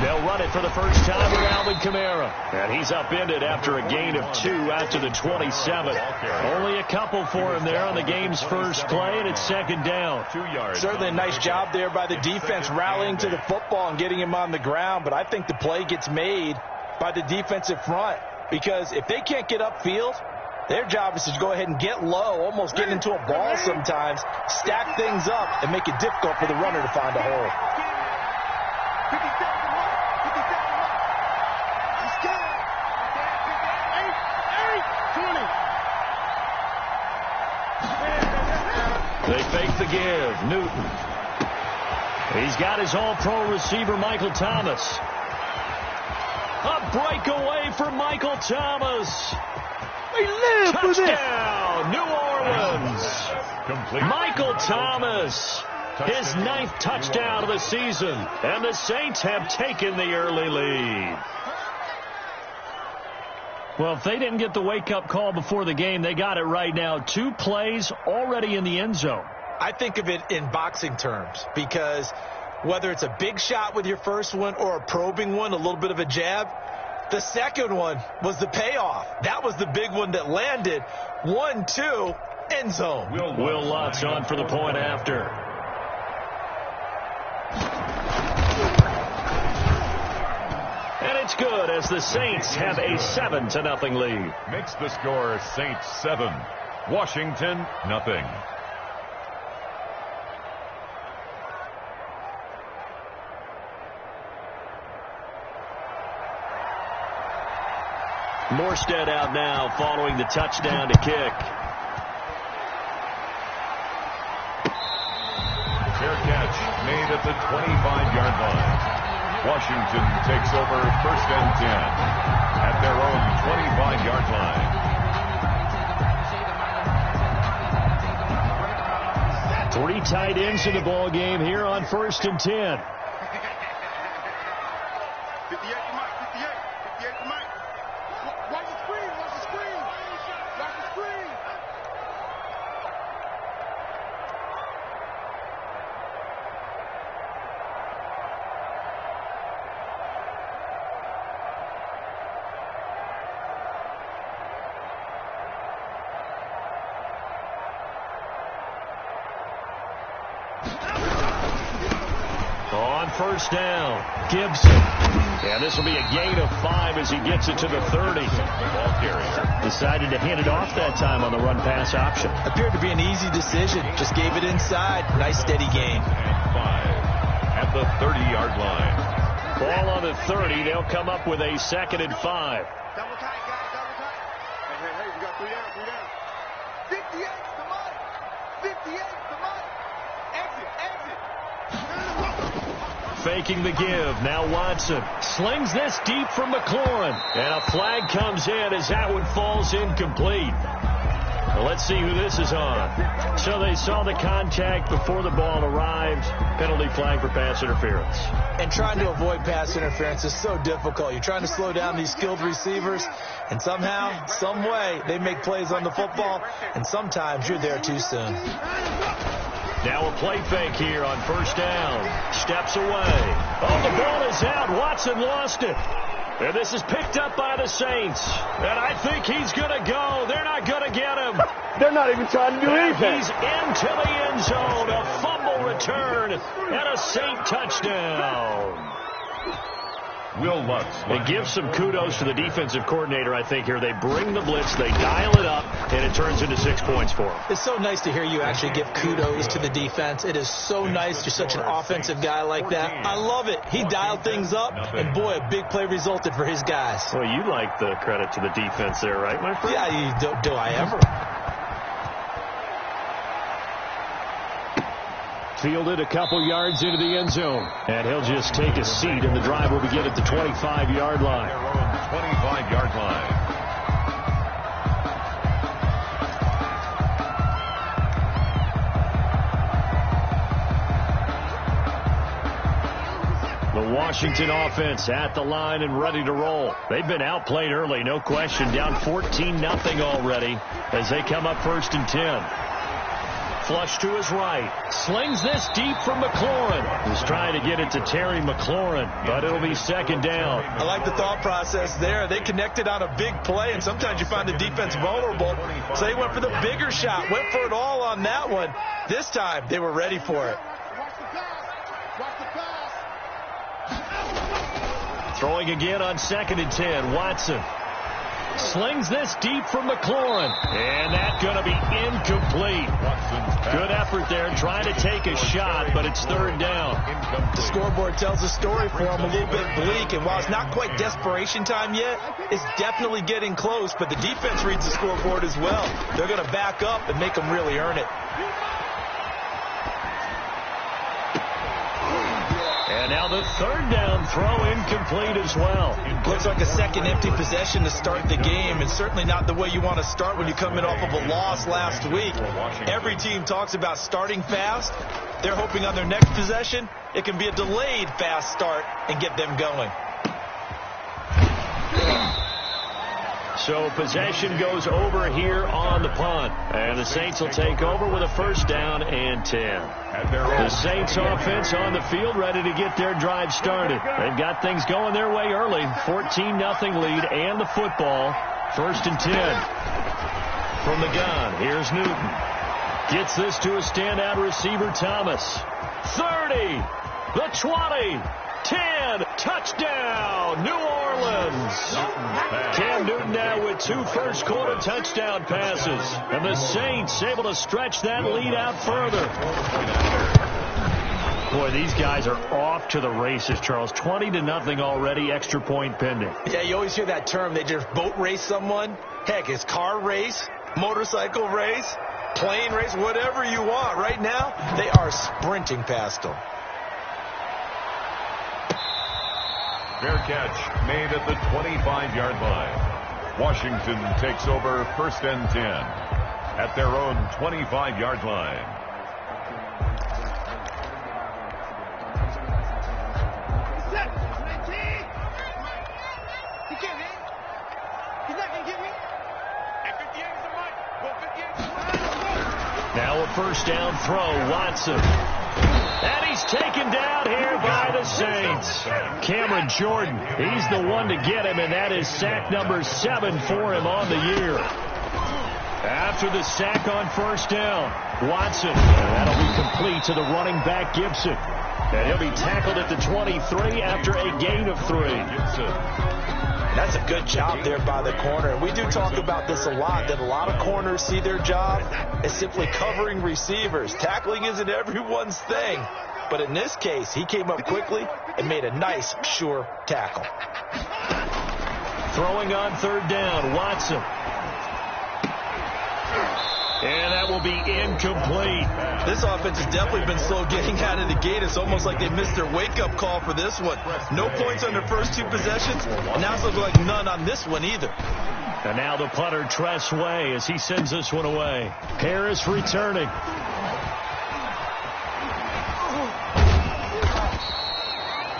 They'll run it for the first time with Alvin Kamara. And he's upended after a gain of 2 after the 27. Only a couple for him there on the game's first play, and it's second down. 2 yards. Certainly a nice job there by the defense rallying to the football and getting him on the ground, but I think the play gets made by the defensive front because if they can't get upfield, their job is to go ahead and get low, almost get into a ball sometimes, stack things up, and make it difficult for the runner to find a hole. They fake the give. Newton. He's got his all-pro receiver, Michael Thomas. A breakaway for Michael Thomas. Touchdown, New Orleans. Complete. Michael Thomas, his 9th touchdown of the season. And the Saints have taken the early lead. Well, if they didn't get the wake-up call before the game, they got it right now. 2 plays already in the end zone. I think of it in boxing terms because whether it's a big shot with your first one or a probing one, a little bit of a jab, the second one was the payoff. That was the big one that landed. 1-2, end zone. Will Lutz on for the point after. And it's good as the Saints have a 7-0 lead. Makes the score Saints 7, Washington nothing. Morstead out now following the touchdown to kick. Fair catch made at the 25-yard line. Washington takes over 1st and 10 at their own 25-yard line. 3 tight ends in the ball game here on 1st and 10. 58 to Mike, 58 to Mike. Watch the screen, watch the screen. Watch the screen. On 1st down, Gibson. And this will be a gain of 5 as he gets it to the 30. Ball carrier Decided to hand it off that time on the run-pass option. Appeared to be an easy decision. Just gave it inside. Nice steady gain. and 5 at the 30-yard line. Ball on the 30. They'll come up with a 2nd and 5. Double tight, guys, double tight. Hey, we got 3 down, 3 down. 58 to Mike. 58 to Mike. Exit, exit. Faking the give. Now Watson slings this deep from McLaurin. And a flag comes in as that one falls incomplete. Well, let's see who this is on. So they saw the contact before the ball arrived. Penalty flag for pass interference. And trying to avoid pass interference is so difficult. You're trying to slow down these skilled receivers, and somehow, some way, they make plays on the football, and sometimes you're there too soon. Now a play fake here on 1st down. Steps away. Oh, the ball is out. Watson lost it. And this is picked up by the Saints. And I think he's going to go. They're not going to get him. They're not even trying to do anything. He's into the end zone. A fumble return and a Saint touchdown. Will Lutz. It gives some kudos to the defensive coordinator, I think, here. They bring the blitz, they dial it up, and it turns into 6 points for them. It's so nice to hear you actually give kudos to the defense. It is so nice. You're such an offensive guy like that. I love it. He dialed things up, and boy, a big play resulted for his guys. Well, you like the credit to the defense there, right, my friend? Yeah, do I ever? Fielded a couple yards into the end zone. And he'll just take a seat, and the drive will begin at the 25-yard line. Their own 25-yard line. The Washington offense at the line and ready to roll. They've been outplayed early, no question. Down 14-0 already as they come up 1st and 10. Flush to his right. Slings this deep from McLaurin. He's trying to get it to Terry McLaurin, but it'll be second down. I like the thought process there. They connected on a big play, and sometimes you find the defense vulnerable. So they went for the bigger shot, went for it all on that one. This time, they were ready for it. Throwing again on 2nd and 10. Watson slings this deep from McLaurin. And that's going to be incomplete. Good effort there trying to take a shot, but it's third down. The scoreboard tells a story for him, a little bit bleak. And while it's not quite desperation time yet, it's definitely getting close. But the defense reads the scoreboard as well. They're going to back up and make them really earn it. And now the third down throw incomplete as well. Looks like a second empty possession to start the game, and certainly not the way you want to start when you're coming off of a loss last week. Every team talks about starting fast. They're hoping on their next possession, it can be a delayed fast start and get them going. So possession goes over here on the punt. And the Saints will take over with a first down and 10. The Saints offense on the field ready to get their drive started. They've got things going their way early. 14-0 lead and the football. 1st and 10. From the gun, here's Newton. Gets this to a standout receiver, Thomas. 30, the 20. 10, touchdown, New Orleans. Cam Newton now with 2 first-quarter touchdown passes. And the Saints able to stretch that lead out further. Boy, these guys are off to the races, Charles. 20-0 already, extra point pending. Yeah, you always hear that term. They just boat race someone. Heck, it's car race, motorcycle race, plane race, whatever you want. Right now, they are sprinting past them. Fair catch made at the 25-yard line. Washington takes over 1st and 10 at their own 25-yard line. Now a first down throw, Watson. And he's taken down here by the Saints. Cameron Jordan, he's the one to get him, and that is sack number 7 for him on the year. After the sack on first down, Watson, and that'll be complete to the running back Gibson. And he'll be tackled at the 23 after a gain of 3. That's a good job there by the corner. We do talk about this a lot, that a lot of corners see their job as simply covering receivers. Tackling isn't everyone's thing. But in this case, he came up quickly and made a nice, sure tackle. Throwing on third down, Watson. And that will be incomplete. This offense has definitely been slow getting out of the gate. It's almost like they missed their wake-up call for this one. No points on their first 2 possessions. And now it's looking like none on this one either. And now the punter, Tress Way, as he sends this one away. Harris returning.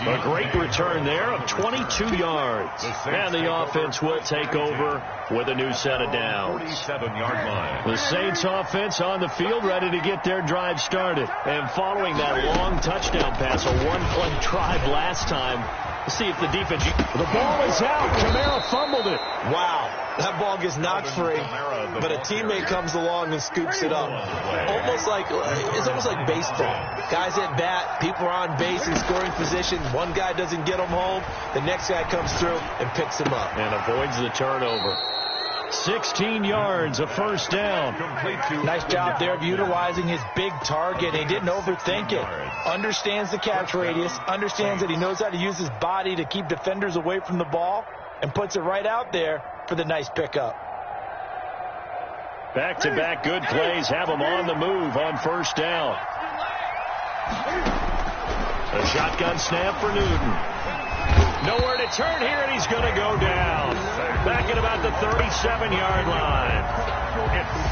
A great return there of 22 yards. And the offense will take over with a new set of downs. 47-yard line. The Saints offense on the field ready to get their drive started. And following that long touchdown pass, a one-play drive last time, let's see if the defense... The ball is out. Kamara fumbled it. Wow. That ball gets knocked free, but a teammate comes along and scoops it up. It's almost like baseball. Guys at bat, people are on base in scoring position. One guy doesn't get them home. The next guy comes through and picks him up. And avoids the turnover. 16 yards, a first down. Nice job there of utilizing his big target. He didn't overthink it. Understands the catch radius. Understands that he knows how to use his body to keep defenders away from the ball. And puts it right out there for the nice pickup. Back-to-back good plays have him on the move on first down. A shotgun snap for Newton. Nowhere to turn here, and he's going to go down. Back at about the 37-yard line.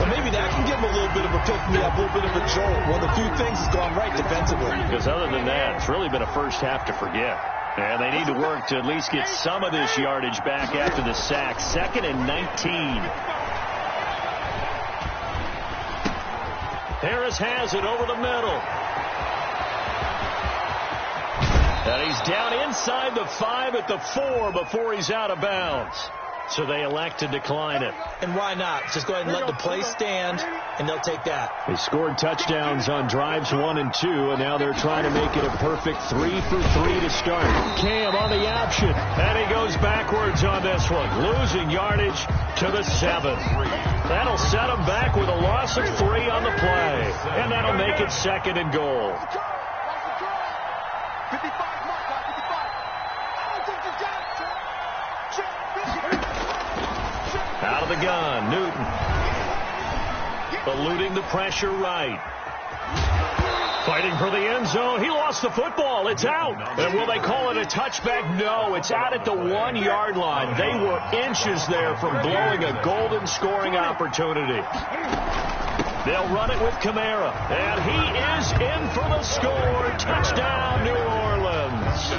Well, maybe that can give him a little bit of a pick-me-up, a little bit of a jolt. Well, the few things has gone right defensively. Because other than that, it's really been a first half to forget. And they need to work to at least get some of this yardage back after the sack. 2nd and 19. Harris has it over the middle. And he's down inside the 5 at the 4 before he's out of bounds. So they elect to decline it. And why not? Just go ahead and let the play stand, and they'll take that. They scored touchdowns on drives 1 and 2, and now they're trying to make it a perfect 3 for 3 to start. Cam on the option, and he goes backwards on this one, losing yardage to the 7. That'll set him back with a loss of 3 on the play, and that'll make it 2nd and goal. 55. Out of the gun, Newton. Eluding the pressure right. Fighting for the end zone. He lost the football. It's out. And will they call it a touchback? No, it's out at the 1-yard line. They were inches there from blowing a golden scoring opportunity. They'll run it with Kamara. And he is in for the score. Touchdown, New Orleans.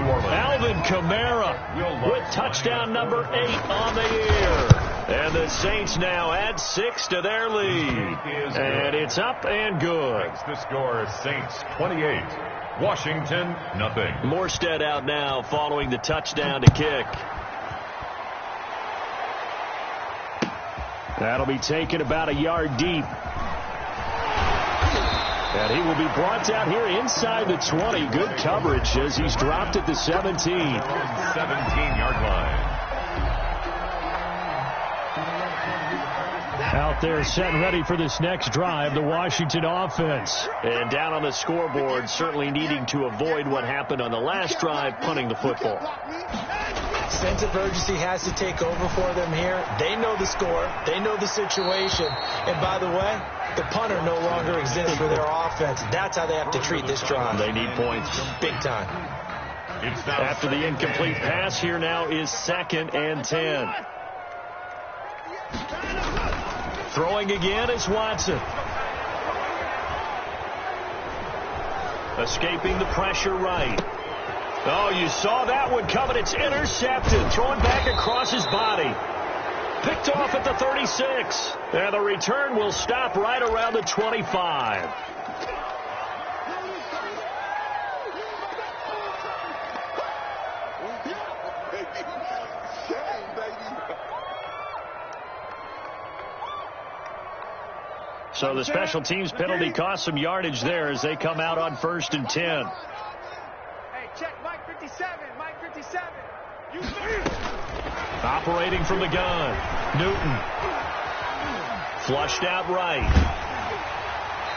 Alvin Kamara with touchdown number 8 on the year. And the Saints now add 6 to their lead. And it's up and good. Makes the score Saints 28, Washington nothing. Morstead out now following the touchdown to kick. That'll be taken about a yard deep. And he will be brought down here inside the 20. Good coverage as he's dropped at the 17. 17-yard line. Out there set and ready for this next drive, the Washington offense. And down on the scoreboard, certainly needing to avoid what happened on the last drive, punting the football. Sense of urgency has to take over for them here. They know the score. They know the situation. And by the way, the punter no longer exists for their offense. That's how they have to treat this drive. They need points. Big time. After the incomplete pass, here now is 2nd and 10. Throwing again is Watson. Escaping the pressure right. Oh, you saw that one coming. It's intercepted. Thrown back across his body. Picked off at the 36. And the return will stop right around the 25. So the special teams penalty cost some yardage there as they come out on 1st and 10. Hey, check Mike 57. Mike 57. Operating from the gun. Newton. Flushed out right.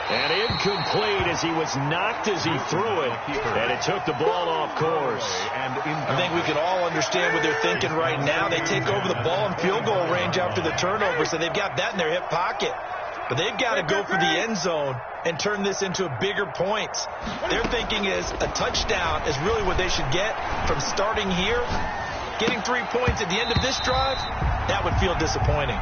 And incomplete as he was knocked as he threw it. And it took the ball off course. I think we can all understand what they're thinking right now. They take over the ball in field goal range after the turnover, so they've got that in their hip pocket. But they've got to go for the end zone and turn this into bigger points. Their thinking is a touchdown is really what they should get from starting here. Getting 3 points at the end of this drive, that would feel disappointing.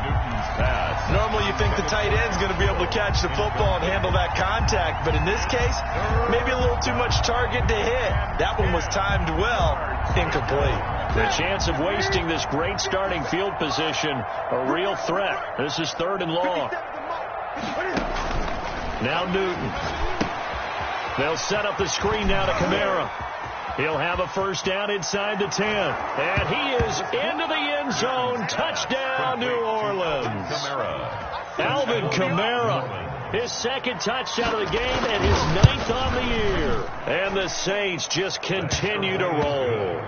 Normally you think the tight end's going to be able to catch the football and handle that contact, but in this case, maybe a little too much target to hit. That one was timed well, incomplete. The chance of wasting this great starting field position, a real threat. This is 3rd and long. Now Newton. They'll set up the screen now to Kamara. He'll have a first down inside the 10. And he is into the end zone. Touchdown, New Orleans. Alvin Kamara. His 2nd touchdown of the game and his 9th on the year. And the Saints just continue to roll.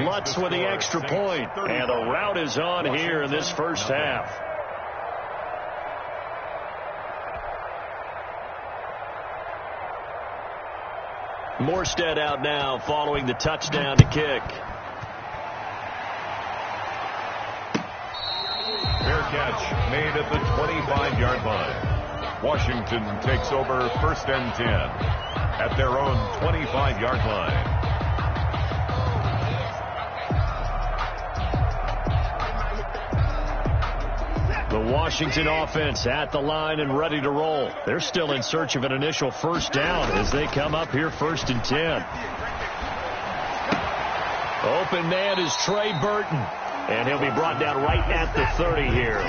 Lutz with the extra point. And the route is on here in this first half. Morstead out now following the touchdown to kick. Fair catch made at the 25-yard line. Washington takes over 1st and 10 at their own 25-yard line. The Washington offense at the line and ready to roll. They're still in search of an initial first down as they come up here 1st and 10. Open man is Trey Burton. And he'll be brought down right at the 30 here.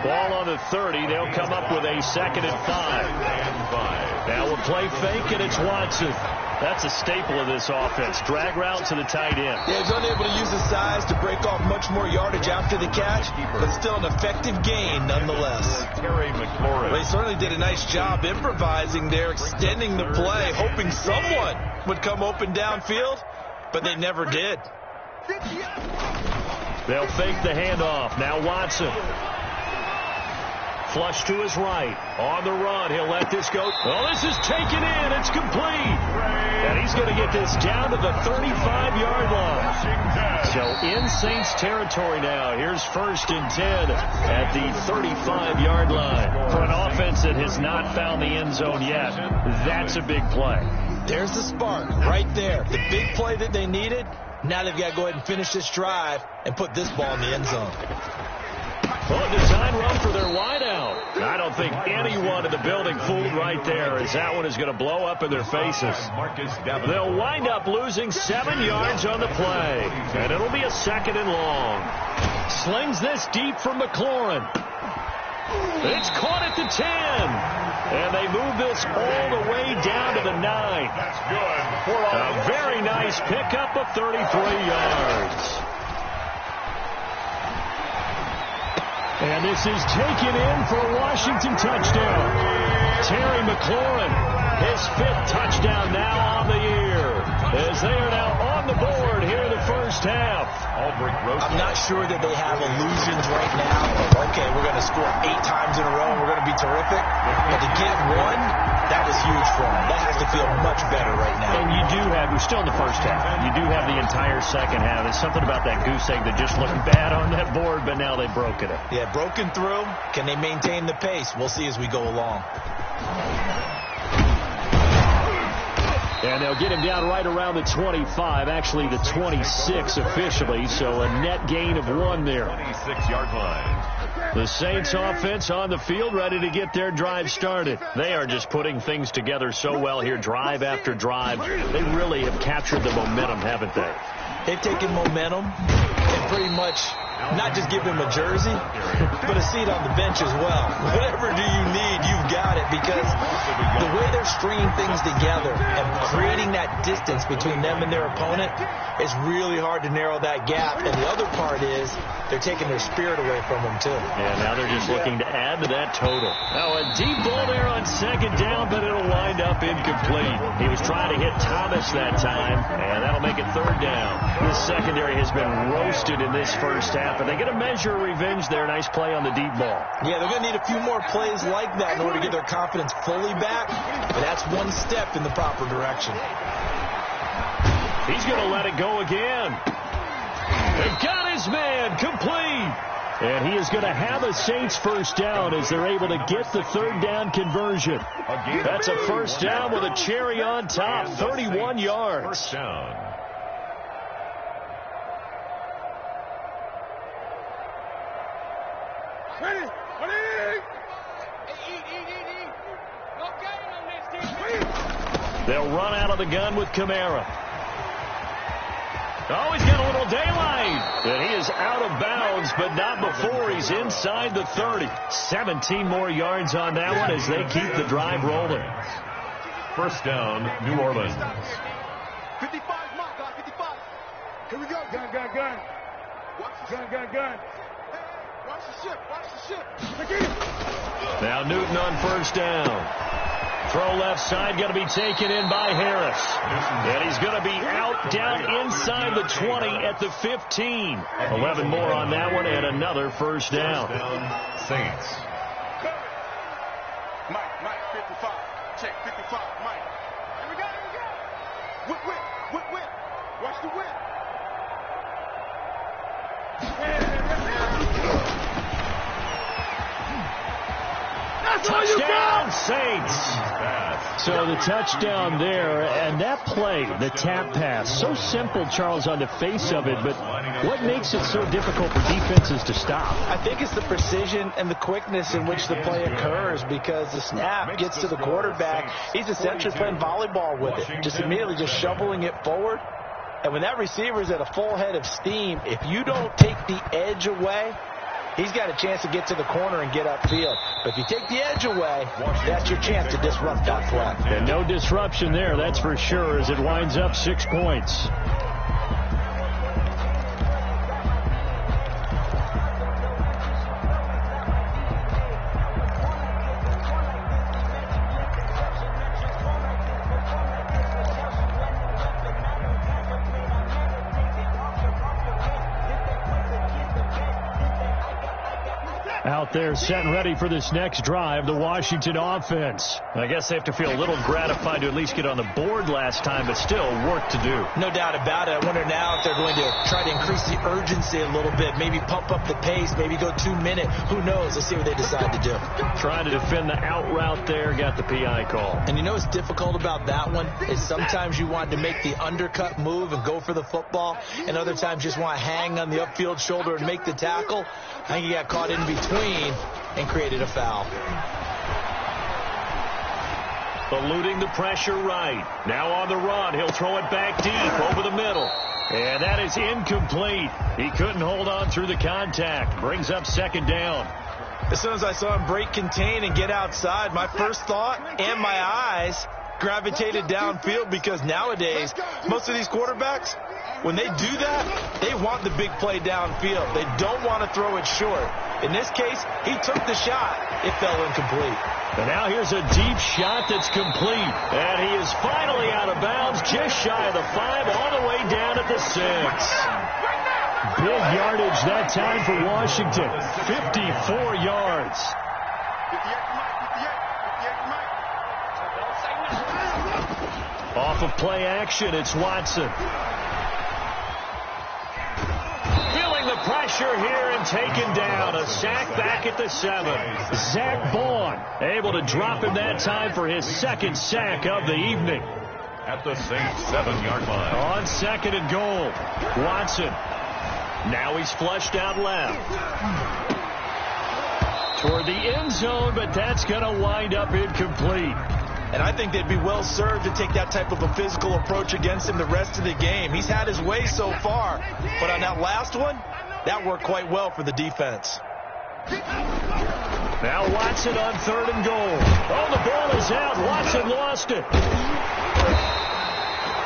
Ball on the 30. They'll come up with a 2nd and 5. Now we'll play fake, and it's Watson. That's a staple of this offense. Drag route to the tight end. Yeah, he's unable to use his size to break off much more yardage after the catch, but still an effective gain nonetheless. Terry McLaurin. They certainly did a nice job improvising there, extending the play, hoping someone would come open downfield, but they never did. They'll fake the handoff. Now Watson. Flush to his right. On the run. He'll let this go. Oh, this is taken in. It's complete. And he's going to get this down to the 35-yard line. So in Saints territory now. Here's 1st and 10 at the 35-yard line. For an offense that has not found the end zone yet, that's a big play. There's the spark right there. The big play that they needed. Now they've got to go ahead and finish this drive and put this ball in the end zone. Well, design run for their wideout. I don't think anyone in the building fooled right there, as that one is going to blow up in their faces. They'll wind up losing 7 yards on the play, and it'll be a 2nd and long. Slings this deep from McLaurin. It's caught at the 10, and they move this all the way down to the 9. That's good. A very nice pickup of 33 yards. And this is taken in for a Washington touchdown. Terry McLaurin, his 5th touchdown now on the year, as they are now on the board here in the first half. I'm not sure that they have illusions right now. Okay, we're going to score 8 times in a row and we're going to be terrific. But to get one, that was huge for them. That has to feel much better right now. And you do have, we're still in the first half. You do have the entire second half. There's something about that goose egg that just looked bad on that board, but now they've broken it. Yeah, broken through. Can they maintain the pace? We'll see as we go along. And they'll get him down right around the 25, actually the 26 officially, so a net gain of 1 there. 26-yard line. The Saints offense on the field, ready to get their drive started. They are just putting things together so well here, drive after drive. They really have captured the momentum, haven't they? They've taken momentum and pretty much not just give him a jersey, but a seat on the bench as well. Whatever do you need, you've got it, because the way they're stringing things together and creating that distance between them and their opponent is really hard to narrow that gap. And the other part is they're taking their spirit away from them, too. And now they're just looking to add to that total. Now a deep ball there on 2nd down, but it'll wind up incomplete. He was trying to hit Thomas that time, and that'll make it 3rd down. This secondary has been roasted in this first half, and they get a measure of revenge there. Nice play on the deep ball. Yeah, they're going to need a few more plays like that in order to get their confidence fully back, but that's one step in the proper direction. He's going to let it go again. They've got his man complete. And he is going to have a Saints first down as they're able to get the 3rd down conversion. That's a first down with a cherry on top, 31 yards. First down. Ready? They'll run out of the gun with Kamara. Oh, he's got a little daylight. And he is out of bounds, but not before he's inside the 30. 17 more yards on that one as they keep the drive rolling. First down, New Orleans. 55, mark, guys, 55. Here we go. Gun. Gun. Watch the ship. Now Newton on first down. Throw left side, going to be taken in by Harris. And he's going to be out down inside the 20 at the 15. 11 more on that one and another first down. Saints. Mike, 55. Check, 55, Mike. Here we go. Whip. Watch the whip. Touchdown, Saints. So the touchdown there, and that play, the tap pass, so simple, Charles, on the face of it, but what makes it so difficult for defenses to stop? I think it's the precision and the quickness in which the play occurs, because the snap gets to the quarterback. He's essentially playing volleyball with it, just immediately just shoveling it forward. And when that receiver is at a full head of steam, if you don't take the edge away, he's got a chance to get to the corner and get upfield. But if you take the edge away, that's your chance to disrupt that play. And no disruption there, that's for sure, as it winds up 6 points. Out there set and ready for this next drive, the Washington offense. I guess they have to feel a little gratified to at least get on the board last time, but still work to do. No doubt about it. I wonder now if they're going to try to increase the urgency a little bit, maybe pump up the pace, maybe go 2 minute. Who knows? Let's see what they decide to do. Trying to defend the out route there, got the PI call. And you know what's difficult about that one is sometimes you want to make the undercut move and go for the football, and other times just want to hang on the upfield shoulder and make the tackle. I think he got caught in between and created a foul. Eluding the pressure right. Now on the run. He'll throw it back deep over the middle. And that is incomplete. He couldn't hold on through the contact. Brings up 2nd down. As soon as I saw him break contain and get outside, my first thought and my eyes gravitated downfield, because nowadays most of these quarterbacks, when they do that, they want the big play downfield. They don't want to throw it short. In this case, he took the shot. It fell incomplete. And now here's a deep shot that's complete. And he is finally out of bounds, just shy of the 5, all the way down at the 6. Big yardage that time for Washington. 54 yards. Off of play action, it's Watson. Feeling the pressure here and taken down. A sack back at the 7. Zach Bond able to drop him that time for his 2nd sack of the evening. At the same 7-yard line. On 2nd and goal, Watson. Now he's flushed out left. Toward the end zone, but that's going to wind up incomplete. And I think they'd be well served to take that type of a physical approach against him the rest of the game. He's had his way so far, but on that last one, that worked quite well for the defense. Now Watson on 3rd and goal. Oh, the ball is out. Watson lost it.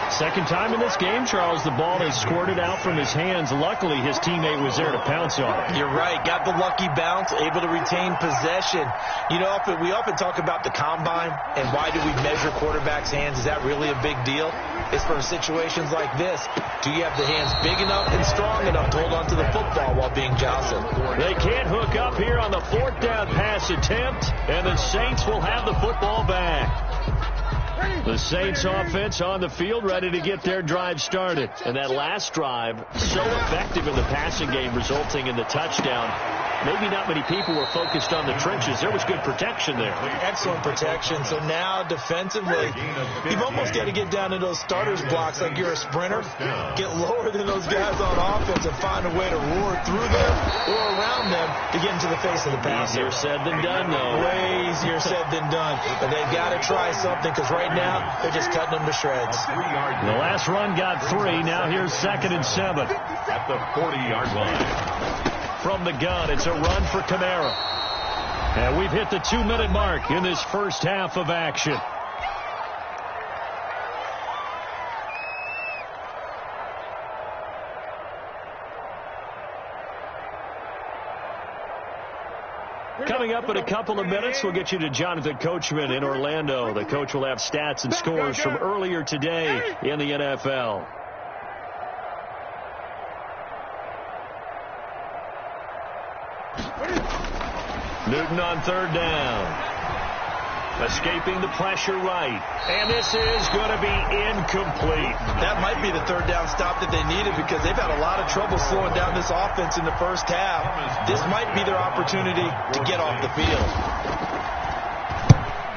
Second time in this game, Charles, the ball has squirted out from his hands. Luckily, his teammate was there to pounce on it. You're right. Got the lucky bounce, able to retain possession. You know, we often talk about the combine and why do we measure quarterbacks' hands. Is that really a big deal? It's for situations like this. Do you have the hands big enough and strong enough to hold on to the football while being jostled? They can't hook up here on the 4th down pass attempt, and the Saints will have the football back. The Saints offense on the field, ready to get their drive started. And that last drive, so effective in the passing game, resulting in the touchdown. Maybe not many people were focused on the trenches. There was good protection there. Excellent protection. So now defensively, you've almost got to get down to those starters blocks like you're a sprinter. Get lower than those guys on offense and find a way to roar through them or around them to get into the face of the passer. Easier said than done, though. Way easier said than done. But they've got to try something, because right now they're just cutting them to shreds. The last run got 3. Now here's 2nd and 7. At the 40-yard line. From the gun, it's a run for Kamara. And we've hit the 2-minute mark in this first half of action. Coming up in a couple of minutes, we'll get you to Jonathan Coachman in Orlando. The coach will have stats and scores from earlier today in the NFL. Newton on 3rd down. Escaping the pressure right. And this is going to be incomplete. That might be the 3rd down stop that they needed, because they've had a lot of trouble slowing down this offense in the first half. This might be their opportunity to get off the field.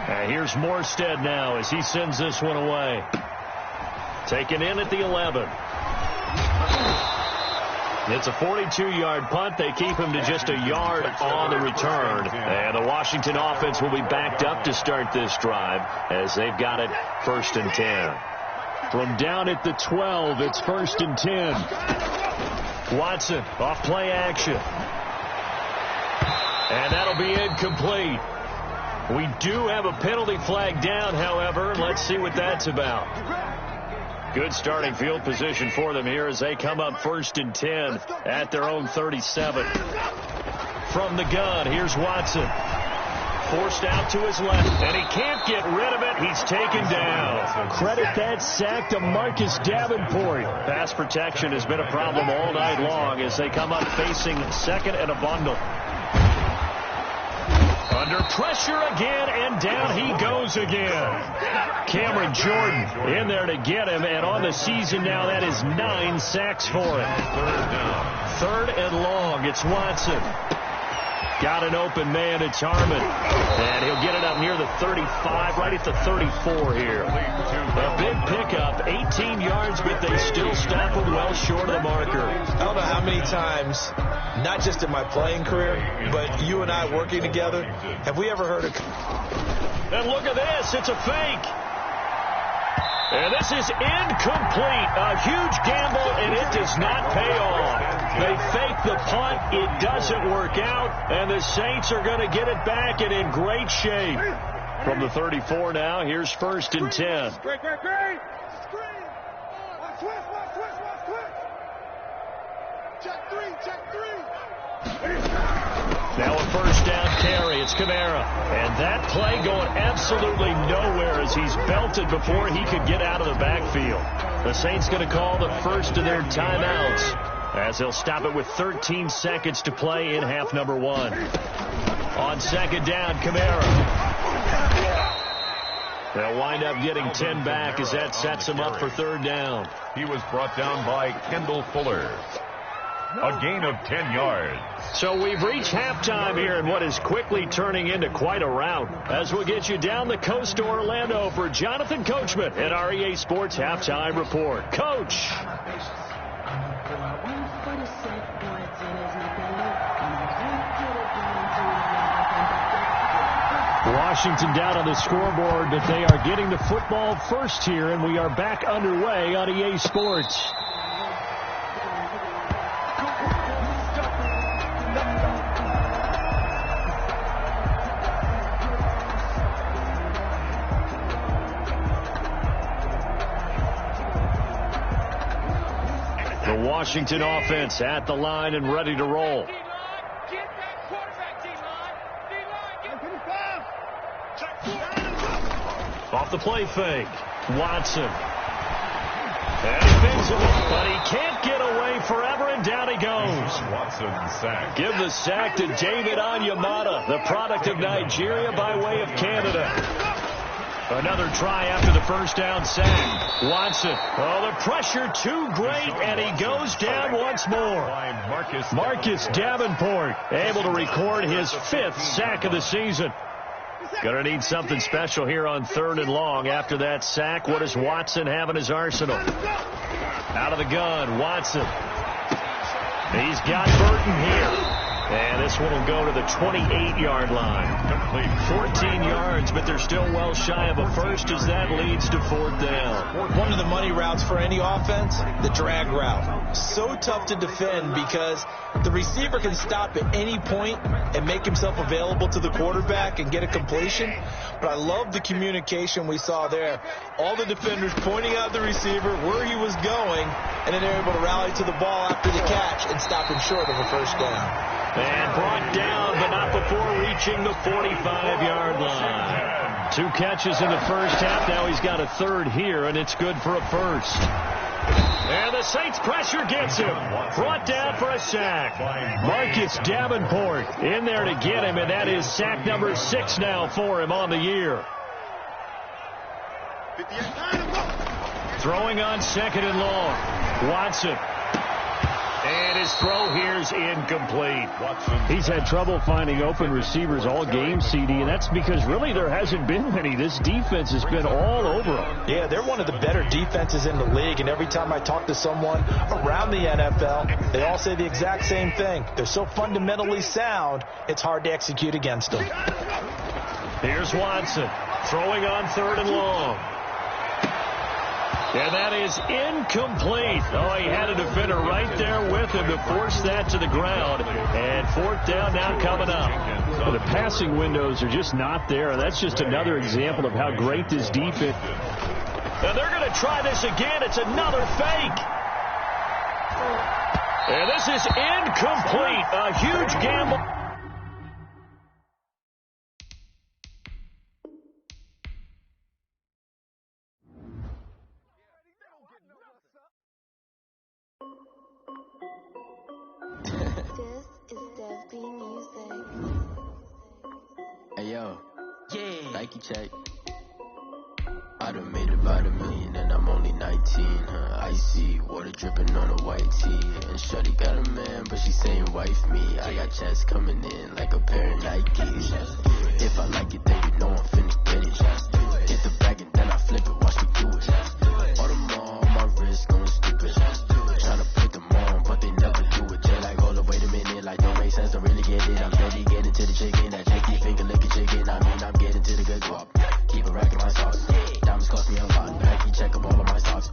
And here's Morstead now as he sends this one away. Taken in at the 11. It's a 42-yard punt. They keep him to just a yard on the return. And the Washington offense will be backed up to start this drive as they've got it 1st and 10. From down at the 12, it's 1st and 10. Watson off play action. And that'll be incomplete. We do have a penalty flag down, however. Let's see what that's about. Good starting field position for them here as they come up 1st and 10 at their own 37. From the gun, here's Watson. Forced out to his left, and he can't get rid of it. He's taken down. Credit that sack to Marcus Davenport. Pass protection has been a problem all night long as they come up facing second and a bundle. Under pressure again, and down he goes again. Cameron Jordan in there to get him, and on the season now, that is 9 sacks for him. 3rd and long, it's Watson. Got an open man, it's Harmon. And he'll get it up near the 35, right at the 34 here. A big pickup, 18 yards, but they still stop him well short of the marker. I don't know how many times, not just in my playing career, but you and I working together, have we ever heard of... And look at this, it's a fake. And this is incomplete. A huge gamble, and it does not pay off. They fake the punt. It doesn't work out, and the Saints are going to get it back and in great shape. From the 34 now, here's 1st and 10. Great. Check three. Now a 1st down carry. It's Kamara. And that play going absolutely nowhere as he's belted before he could get out of the backfield. The Saints going to call the first of their timeouts as they'll stop it with 13 seconds to play in half number 1. On 2nd down, Kamara. They'll wind up getting 10 back as that sets them up for 3rd down. He was brought down by Kendall Fuller. A gain of 10 yards. So we've reached halftime here in what is quickly turning into quite a rout. As we'll get you down the coast to Orlando for Jonathan Coachman at our EA Sports Halftime Report. Coach. Washington down on the scoreboard, but they are getting the football first here, and we are back underway on EA Sports. The Washington offense at the line and ready to roll. Off the play fake. Watson. And he picks him up, but he can't get away forever, and down he goes. Watson sack. Give the sack to David Onyemata, the product of Nigeria by way of Canada. Another try after the 1st down sack. Watson. Oh, the pressure too great, and he goes down once more. Marcus Davenport able to record his 5th sack of the season. Going to need something special here on 3rd and long. After that sack, what does Watson have in his arsenal? Out of the gun, Watson. He's got Burton here. And this one will go to the 28-yard line. Complete 14 yards, but they're still well shy of a first as that leads to 4th down. One of the money routes for any offense, the drag route. So tough to defend because the receiver can stop at any point and make himself available to the quarterback and get a completion. But I love the communication we saw there. All the defenders pointing out the receiver where he was going, and then they're able to rally to the ball after the catch and stop him short of a 1st down. And brought down, but not before reaching the 45-yard line. 2 catches in the 1st half. Now he's got a 3rd here, and it's good for a 1st. And the Saints pressure gets him. Brought down for a sack. Marcus Davenport in there to get him, and that is sack number 6 now for him on the year. Throwing on 2nd and long. Watson. And his throw here is incomplete. He's had trouble finding open receivers all game, CD, and that's because really there hasn't been many. This defense has been all over them. Yeah, they're one of the better defenses in the league, and every time I talk to someone around the NFL, they all say the exact same thing. They're so fundamentally sound, it's hard to execute against them. Here's Watson throwing on 3rd and long. And that is incomplete. Oh, he had a defender right there with him to force that to the ground. And fourth down now coming up. Well, the passing windows are just not there. That's just another example of how great this defense. Now they're going to try this again. It's another fake. And this is incomplete. A huge gamble. Hey yo, Nike check. I done made about $1 million and I'm only 19. Icy water dripping on a white tee. And shorty got a man, but she saying wife me. I got checks coming in like a pair of Nikes. If I like it, then you know I'm finna get it. Get the bag and then I flip it, watch me do it. Audemars on my wrist going stupid. Tryna put them on, but they never do it. Just like, hold up, wait a minute, like don't make sense, don't really get it. I'm steady getting to the chicken, that checky finger licking chicken. I mean, I'm getting to the good guap. Keep a rack in my socks. Diamonds cost me a lot. Nike check up all of my socks.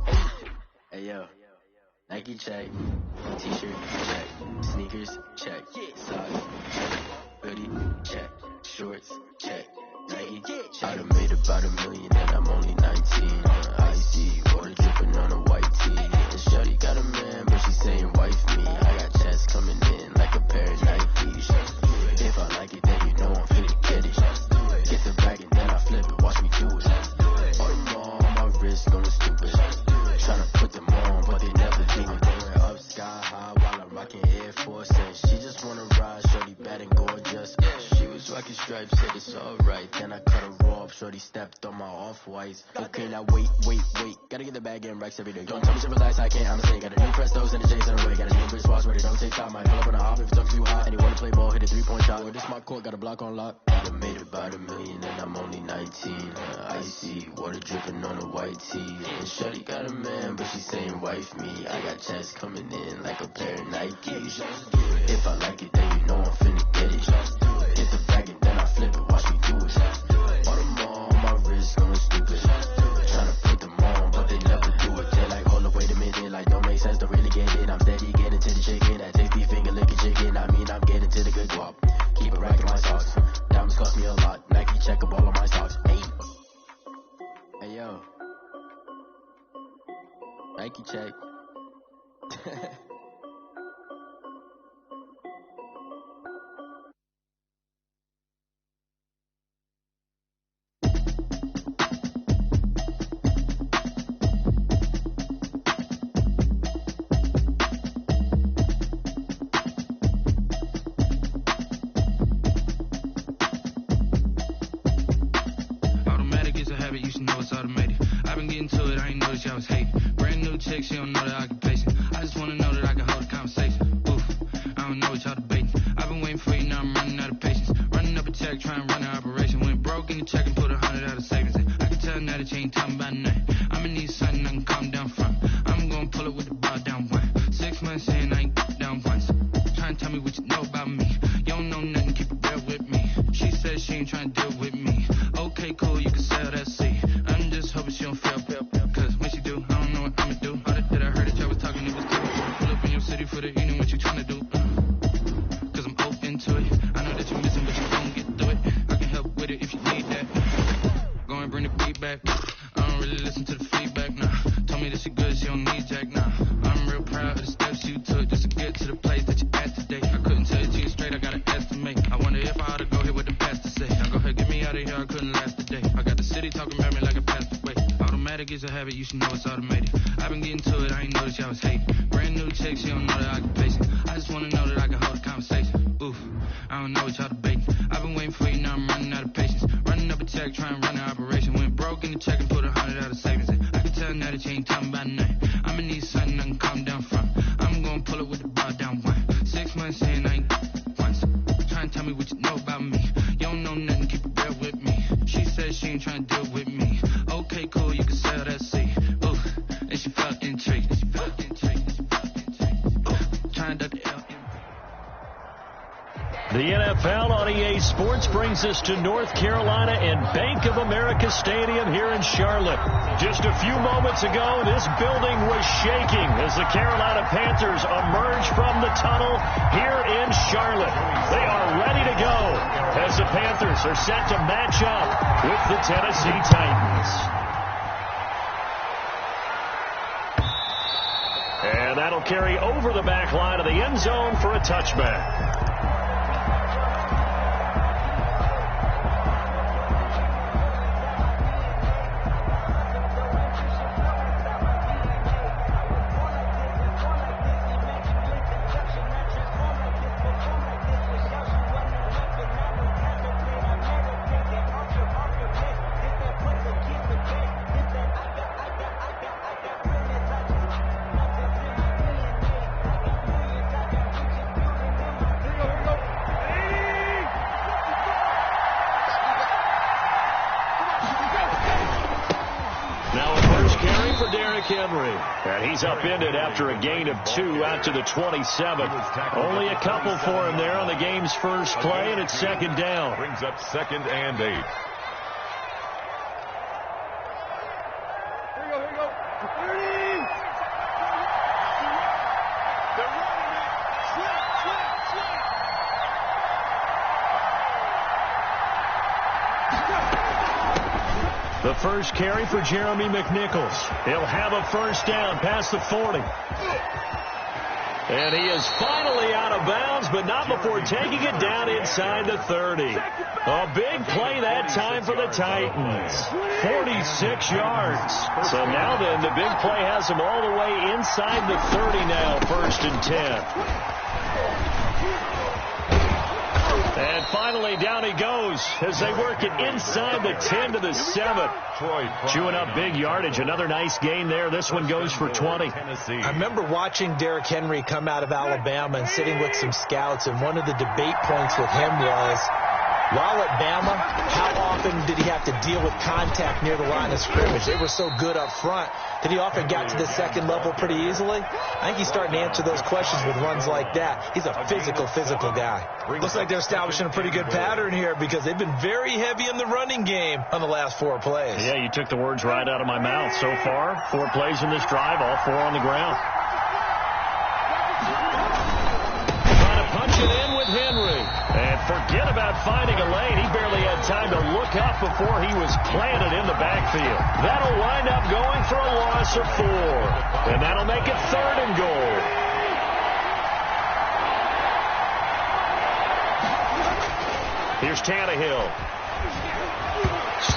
Hey yo, Nike check. T-shirt check. Sneakers check. Socks check. Hoodie check. Shorts check. Nike check. I done made about $1 million and I'm only 19. Icy water dripping on a white tee. And shorty got a man, but she saying wife me. I got checks coming in like a pair of Nikes. If I like it, then you know I'm finna get it. Get the bag and then I flip it, watch me do it. Audemars on my wrist going stupid. Tryna put them on, but they never do it. Going up sky high while I'm rocking Air Force. And she just wanna ride, shorty bad and gorgeous. She was rocking stripes, said it's alright. Then I cut her off, shorty stepped on my off-whites. Okay, now wait. Gotta get the bag and racks every day. Don't tell me to relax, I can't, I'm saying. Got a new Prestos and a J's in a way. Got a new wristwatch where they don't take time. I pull up on a hop if it's up too hot. And they wanna play ball, hit a 3-point shot. With this smart court, got a block on lock. I done made about $1 million and I'm only 19. Icy water dripping on a white tee. And shorty got a man, but she saying wife me. I got checks coming in like a pair of Nikes. If I like it, then you know I'm finna get it. Get the bag and then I flip it, watch me do it. Audemars on my wrist going stupid. Tryna put them on, but they never do it. They're like, hold up, wait a minute, like don't make sense, don't really get it. I'm steady getting to the chicken, that tasty finger licking chicken. I mean, I'm getting to the good guap. Keep a rack in my socks. Diamonds cost me a lot. Nike check up all of my socks. Hey yo, Nike check. She don't know the occupation. I just wanna know that I can hold a conversation. Oof, I don't know what y'all debating. I've been waiting for you, now I'm running out of patience. Running up a check, trying to run an operation. Went broke in the check and put 100 out of savings in. I can tell now that you ain't talking about nothing. I'ma need something I can calm down from. I'm gonna pull it with the bar down one. 6 months in, I ain't down once. Trying to tell me what you know about me. You don't know nothing, keep it real with me. She said she ain't trying to deal with me. Okay, cool, you can sell that seat. I'm just hoping she don't fail. Cause when she do, I don't know what I'ma do. For the evening, what you tryna do? Cause I'm open to it. I know that you're missing, but you gon' get through it. I can help with it if you need that. Go and bring the beat back. I don't really listen to the feedback, nah. Told me that she good, she don't need jack, nah. I'm real proud of the steps you took just to get to the place that you're at today. I couldn't tell it to you straight, I gotta estimate. I wonder if I ought to go here with the pastor say. Now go ahead, get me out of here, I couldn't last a day. I got the city talking about me like a pastor way. Automatic is a habit, you should know it's automated. I've been getting to it, I ain't noticed y'all was hating. Brand new chick, she don't know the occupation. I just wanna know that I can hold a conversation. Oof, I don't know what y'all debating. I've been waiting for you, now I'm running out of patience. Running up a check, trying to run an operation. Went broke in the check and put 100 out of savings in. I can tell now that you ain't talking about nothing. I'ma need something I can calm down from. I'm gonna pull it with the bar down one. 6 months in, I ain't once. Trying to tell me what you know about me. You don't know nothing, keep it real with me. She said she ain't trying to deal with me. Okay, cool, you can sell that seat. Oof, and she felt intrigued. The NFL on EA Sports brings us to North Carolina and Bank of America Stadium here in Charlotte. Just a few moments ago, this building was shaking as the Carolina Panthers emerged from the tunnel here in Charlotte. They are ready to go as the Panthers are set to match up with the Tennessee Titans. And that'll carry over the back line of the end zone for a touchback. And he's upended after a gain of 2 out to the 27. Only a couple for him there on the game's first play, and it's second down. Brings up 2nd and 8. Here we go. 30! They're running it. Slip. The first carry for Jeremy McNichols. He'll have a first down past the 40. And he is finally out of bounds, but not before taking it down inside the 30. A big play that time for the Titans. 46 yards. So now then, the big play has him all the way inside the 30 now, 1st and 10. And finally, down he goes as they work it inside the 10 to the 7. Chewing up big yardage. Another nice gain there. This one goes for 20. I remember watching Derrick Henry come out of Alabama and sitting with some scouts, and one of the debate points with him was, while at Bama, how often did he have to deal with contact near the line of scrimmage? They were so good up front that he often got to the second level pretty easily. I think he's starting to answer those questions with runs like that. He's a physical guy. Looks like they're establishing a pretty good pattern here because they've been very heavy in the running game on the last 4 plays. Yeah, you took the words right out of my mouth. So far, 4 plays in this drive, all 4 on the ground. Trying to punch it in with Henry. And forget about finding a lane. He barely had time to look up before he was planted in the backfield. That'll wind up going for a loss of 4. And that'll make it 3rd and goal. Here's Tannehill.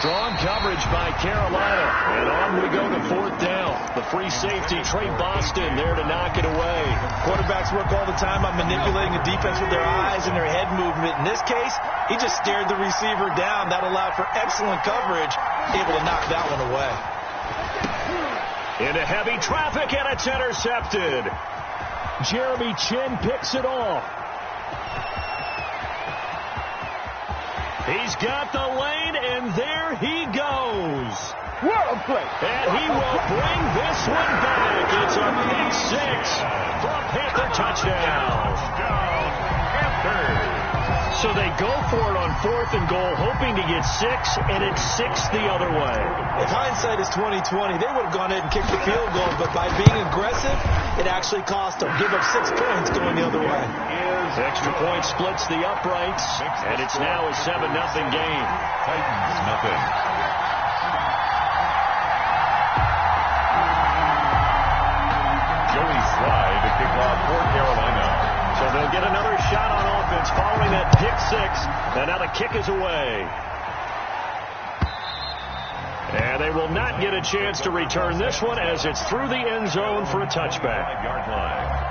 Strong coverage by Carolina. And on we go to 4th down. The free safety, Trey Boston, there to knock it away. Quarterbacks work all the time on manipulating the defense with their eyes and their head movement. In this case, he just stared the receiver down. That allowed for excellent coverage, able to knock that one away. Into heavy traffic, and it's intercepted. Jeremy Chinn picks it off. He's got the lane, and there he goes. What a play. And he will bring this one back. It's a big 6 for a Panther touchdown. So they go for it on 4th and goal, hoping to get 6, and it's 6 the other way. If hindsight is 20/20, they would have gone ahead and kicked the field goal, but by being aggressive, it actually cost them. Give up 6 points going the other way. Extra point splits the uprights, and it's now a 7-0 game. Titans, nothing. Joey Slye to kick off for Carolina. So they'll get another shot on offense following that pick 6, and now the kick is away. And they will not get a chance to return this one as it's through the end zone for a touchback. 5-yard line.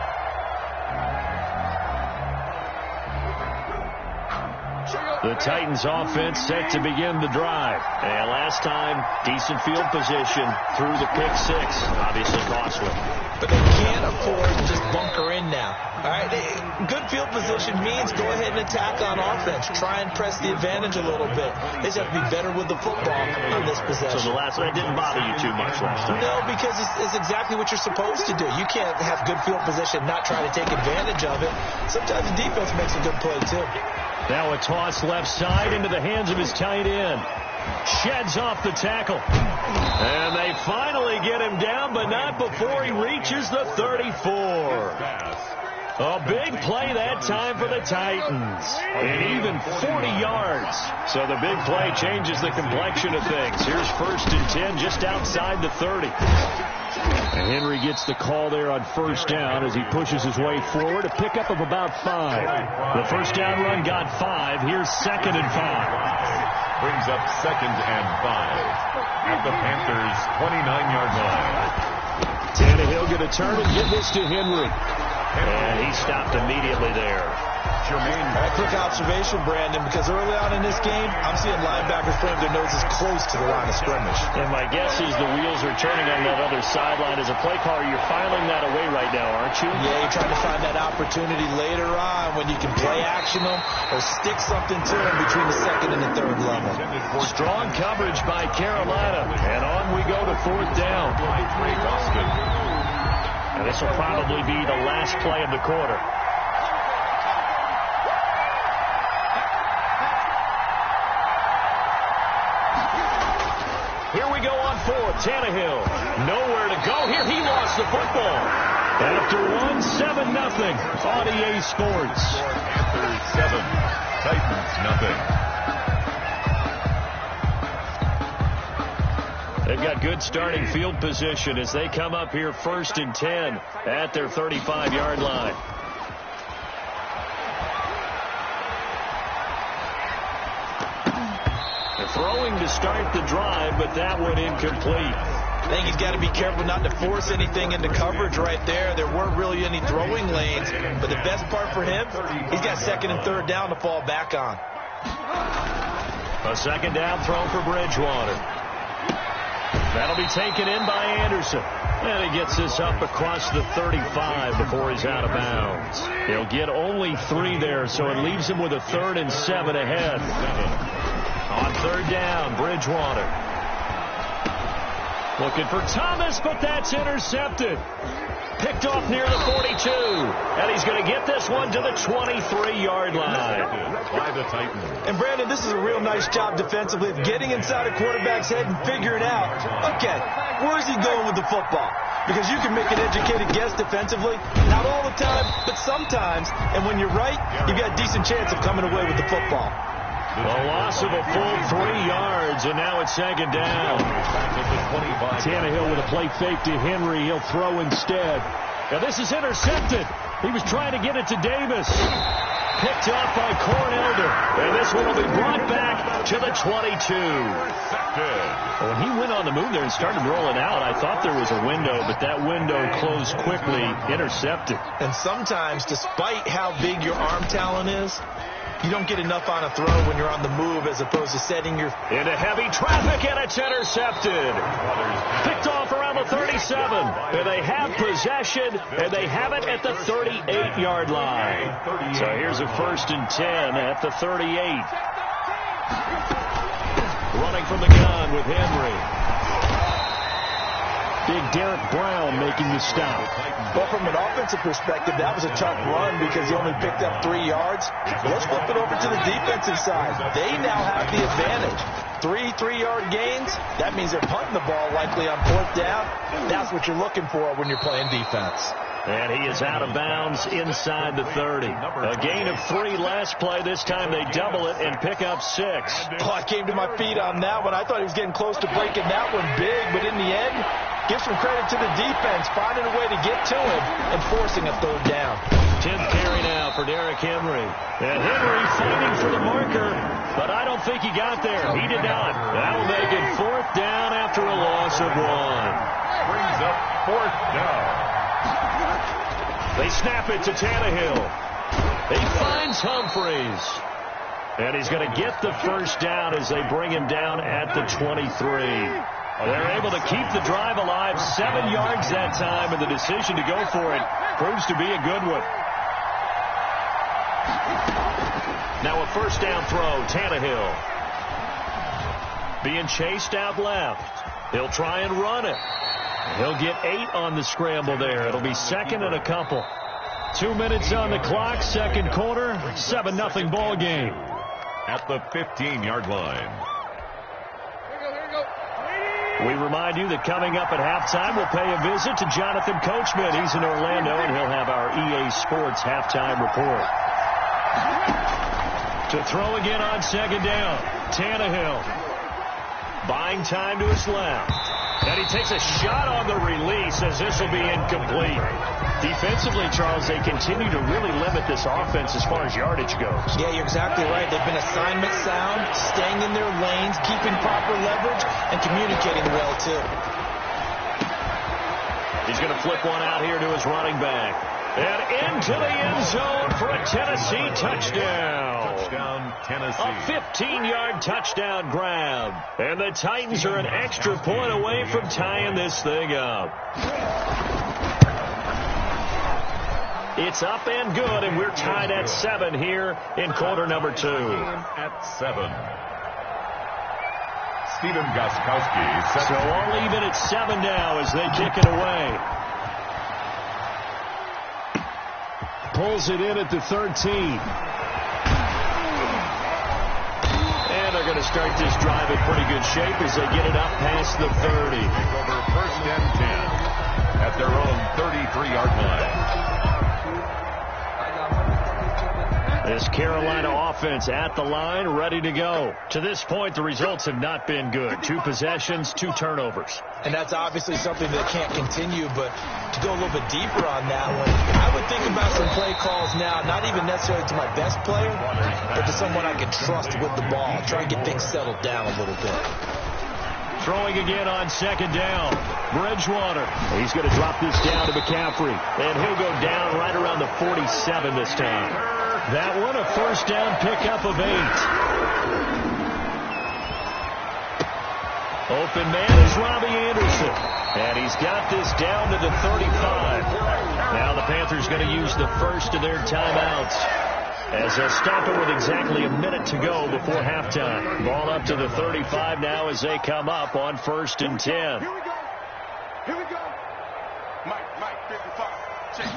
The Titans offense set to begin the drive. And last time, decent field position through the pick 6. Obviously costly. But they can't afford to just bunker in now. All right, good field position means go ahead and attack on offense. Try and press the advantage a little bit. They just have to be better with the football on this possession. So the last one didn't bother you too much last time? No, because it's exactly what you're supposed to do. You can't have good field position, not try to take advantage of it. Sometimes the defense makes a good play, too. Now a toss left side into the hands of his tight end. Sheds off the tackle. And they finally get him down, but not before he reaches the 34. A big play that time for the Titans. And even 40 yards. So the big play changes the complexion of things. Here's 1st and 10 just outside the 30. And Henry gets the call there on 1st down as he pushes his way forward. A pickup of about 5. The 1st down run got 5. Here's 2nd and 5. Brings up 2nd and 5 at the Panthers' 29-yard line. Tannehill going to turn and give this to Henry. And he stopped immediately there. A quick observation, Brandon, because early on in this game, I'm seeing linebackers putting their noses close to the line of scrimmage. And my guess is the wheels are turning on that other sideline. As a play caller, you're filing that away right now, aren't you? Yeah, you're trying to find that opportunity later on when you can play action them or stick something to them between the 2nd and the 3rd level. Strong coverage by Carolina. And on we go to 4th down. And this will probably be the last play of the quarter. Here we go on 4th. Tannehill. Nowhere to go. Here he lost the football. After 1-7-0. Audier Sports. Panthers 7. Titans 0. They've got good starting field position as they come up here 1st and 10 at their 35-yard line. They're throwing to start the drive, but that one incomplete. I think he's got to be careful not to force anything into coverage right there. There weren't really any throwing lanes, but the best part for him, he's got 2nd and 3rd down to fall back on. A 2nd down throw for Bridgewater. That'll be taken in by Anderson. And he gets this up across the 35 before he's out of bounds. He'll get only 3 there, so it leaves him with a 3rd and 7 ahead. On 3rd down, Bridgewater. Looking for Thomas, but that's intercepted. Picked off near the 42. And he's going to get this one to the 23-yard line. By the Titans. And, Brandon, this is a real nice job defensively of getting inside a quarterback's head and figuring out, okay, where's he going with the football? Because you can make an educated guess defensively. Not all the time, but sometimes. And when you're right, you've got a decent chance of coming away with the football. A loss of a full 3 yards, and now it's 2nd down. Tannehill with a play fake to Henry. He'll throw instead. Now this is intercepted. He was trying to get it to Davis. Picked off by Cornelder. And this one will be brought back to the 22. When he went on the move there and started rolling out, I thought there was a window, but that window closed quickly. Intercepted. And sometimes, despite how big your arm talent is, you don't get enough on a throw when you're on the move as opposed to setting your... Into heavy traffic, and it's intercepted. Picked off around the 37. And they have possession, and they have it at the 38-yard line. So here's a 1st and 10 at the 38. Running from the gun with Henry. Big Derek Brown making the stop. But from an offensive perspective, that was a tough run because he only picked up 3 yards. Let's flip it over to the defensive side. They now have the advantage. 3 3-yard gains, that means they're punting the ball likely on 4th down. That's what you're looking for when you're playing defense. And he is out of bounds inside the 30. A gain of 3 last play. This time they double it and pick up 6. Oh, I came to my feet on that one. I thought he was getting close to breaking that one big, but in the end, give some credit to the defense, finding a way to get to him and forcing a 3rd down. 10th carry now for Derrick Henry. And Henry fighting for the marker, but I don't think he got there. He did not. That'll make it 4th down after a loss of 1. Brings up 4th down. They snap it to Tannehill. He finds Humphreys. And he's going to get the 1st down as they bring him down at the 23. They're able to keep the drive alive, 7 yards that time, and the decision to go for it proves to be a good one. Now a 1st down throw, Tannehill. Being chased out left. He'll try and run it. He'll get 8 on the scramble there. It'll be 2nd and a couple. 2 minutes on the clock, second quarter, 7-0 ball game. At the 15-yard line. We remind you that coming up at halftime, we'll pay a visit to Jonathan Coachman. He's in Orlando, and he'll have our EA Sports halftime report. To throw again on second down, Tannehill. Buying time to his left. And he takes a shot on the release as this will be incomplete. Defensively, Charles, they continue to really limit this offense as far as yardage goes. Yeah, you're exactly right. They've been assignment sound, staying in their lanes, keeping proper leverage, and communicating well, too. He's going to flip one out here to his running back. And into the end zone for a Tennessee touchdown. Touchdown, Tennessee. A 15-yard touchdown grab. And the Titans are an extra point away from tying this thing up. It's up and good, and we're tied at 7 here in quarter number 2. At 7. Stephen Gostkowski. So all even at 7 now as they kick it away. Pulls it in at the 13. And they're going to start this drive in pretty good shape as they get it up past the 30. Over first and 10 at their own 33-yard line. This Carolina offense at the line, ready to go. To this point, the results have not been good. 2 possessions, 2 turnovers. And that's obviously something that can't continue, but to go a little bit deeper on that one, I would think about some play calls now, not even necessarily to my best player, but to someone I can trust with the ball. Try and get things settled down a little bit. Throwing again on second down. Bridgewater. He's going to drop this down to McCaffrey. And he'll go down right around the 47 this time. That one a first down pickup of 8. Open man is Robbie Anderson. And he's got this down to the 35. Now the Panthers going to use the first of their timeouts as they'll stop it with exactly a minute to go before halftime. Ball up to the 35 now as they come up on first and 10. Here we go. Here we go. Mike, 55. Check.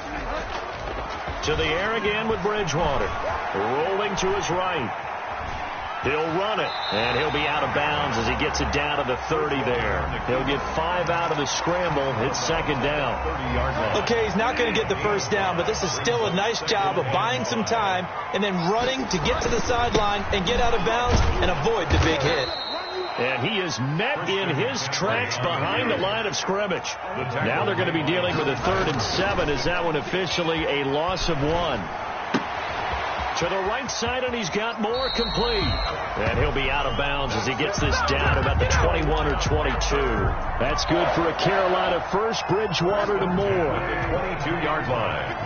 To the air again with Bridgewater. Rolling to his right. He'll run it, and he'll be out of bounds as he gets it down to the 30 there. He'll get 5 out of the scramble. It's second down. 30-yard line. Okay, he's not going to get the first down, but this is still a nice job of buying some time and then running to get to the sideline and get out of bounds and avoid the big hit. And he is met in his tracks behind the line of scrimmage. Now they're going to be dealing with a 3rd and 7 as that one officially a loss of 1. To the right side, and he's got more complete. And he'll be out of bounds as he gets this down about the 21 or 22. That's good for a Carolina first. Bridgewater to Moore. The 22-yard line.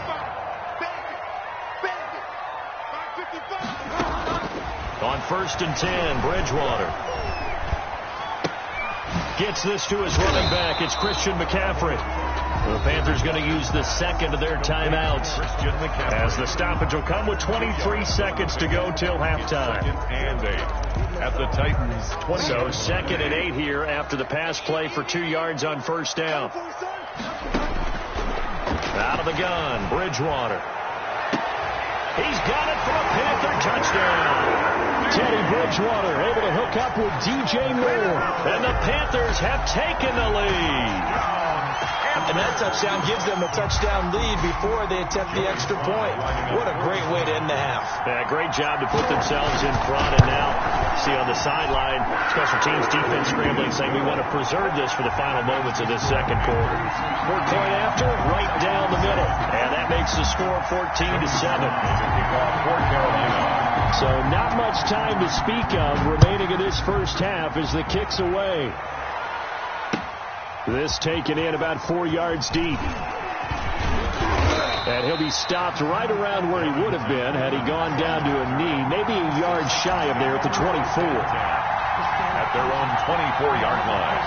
On first and 10, Bridgewater gets this to his running back. It's Christian McCaffrey. The Panthers going to use the second of their timeouts as the stoppage will come with 23 seconds to go till halftime. 2nd and 8 at the Titans 20. So 2nd and 8 here after the pass play for 2 yards on first down. Out of the gun, Bridgewater. He's got it for a Panther touchdown. Teddy Bridgewater able to hook up with DJ Moore. And the Panthers have taken the lead. And that touchdown gives them a touchdown lead before they attempt the extra point. What a great way to end the half. Yeah, great job to put themselves in front. And now, see on the sideline, special teams defense scrambling, saying we want to preserve this for the final moments of this second quarter. 4-point after, right down the middle. And that makes the score 14-7. So not much time to speak of remaining in this first half as the kick's away. This taken in about 4 yards deep. And he'll be stopped right around where he would have been had he gone down to a knee, maybe a yard shy of there at the 24. At their own 24-yard line.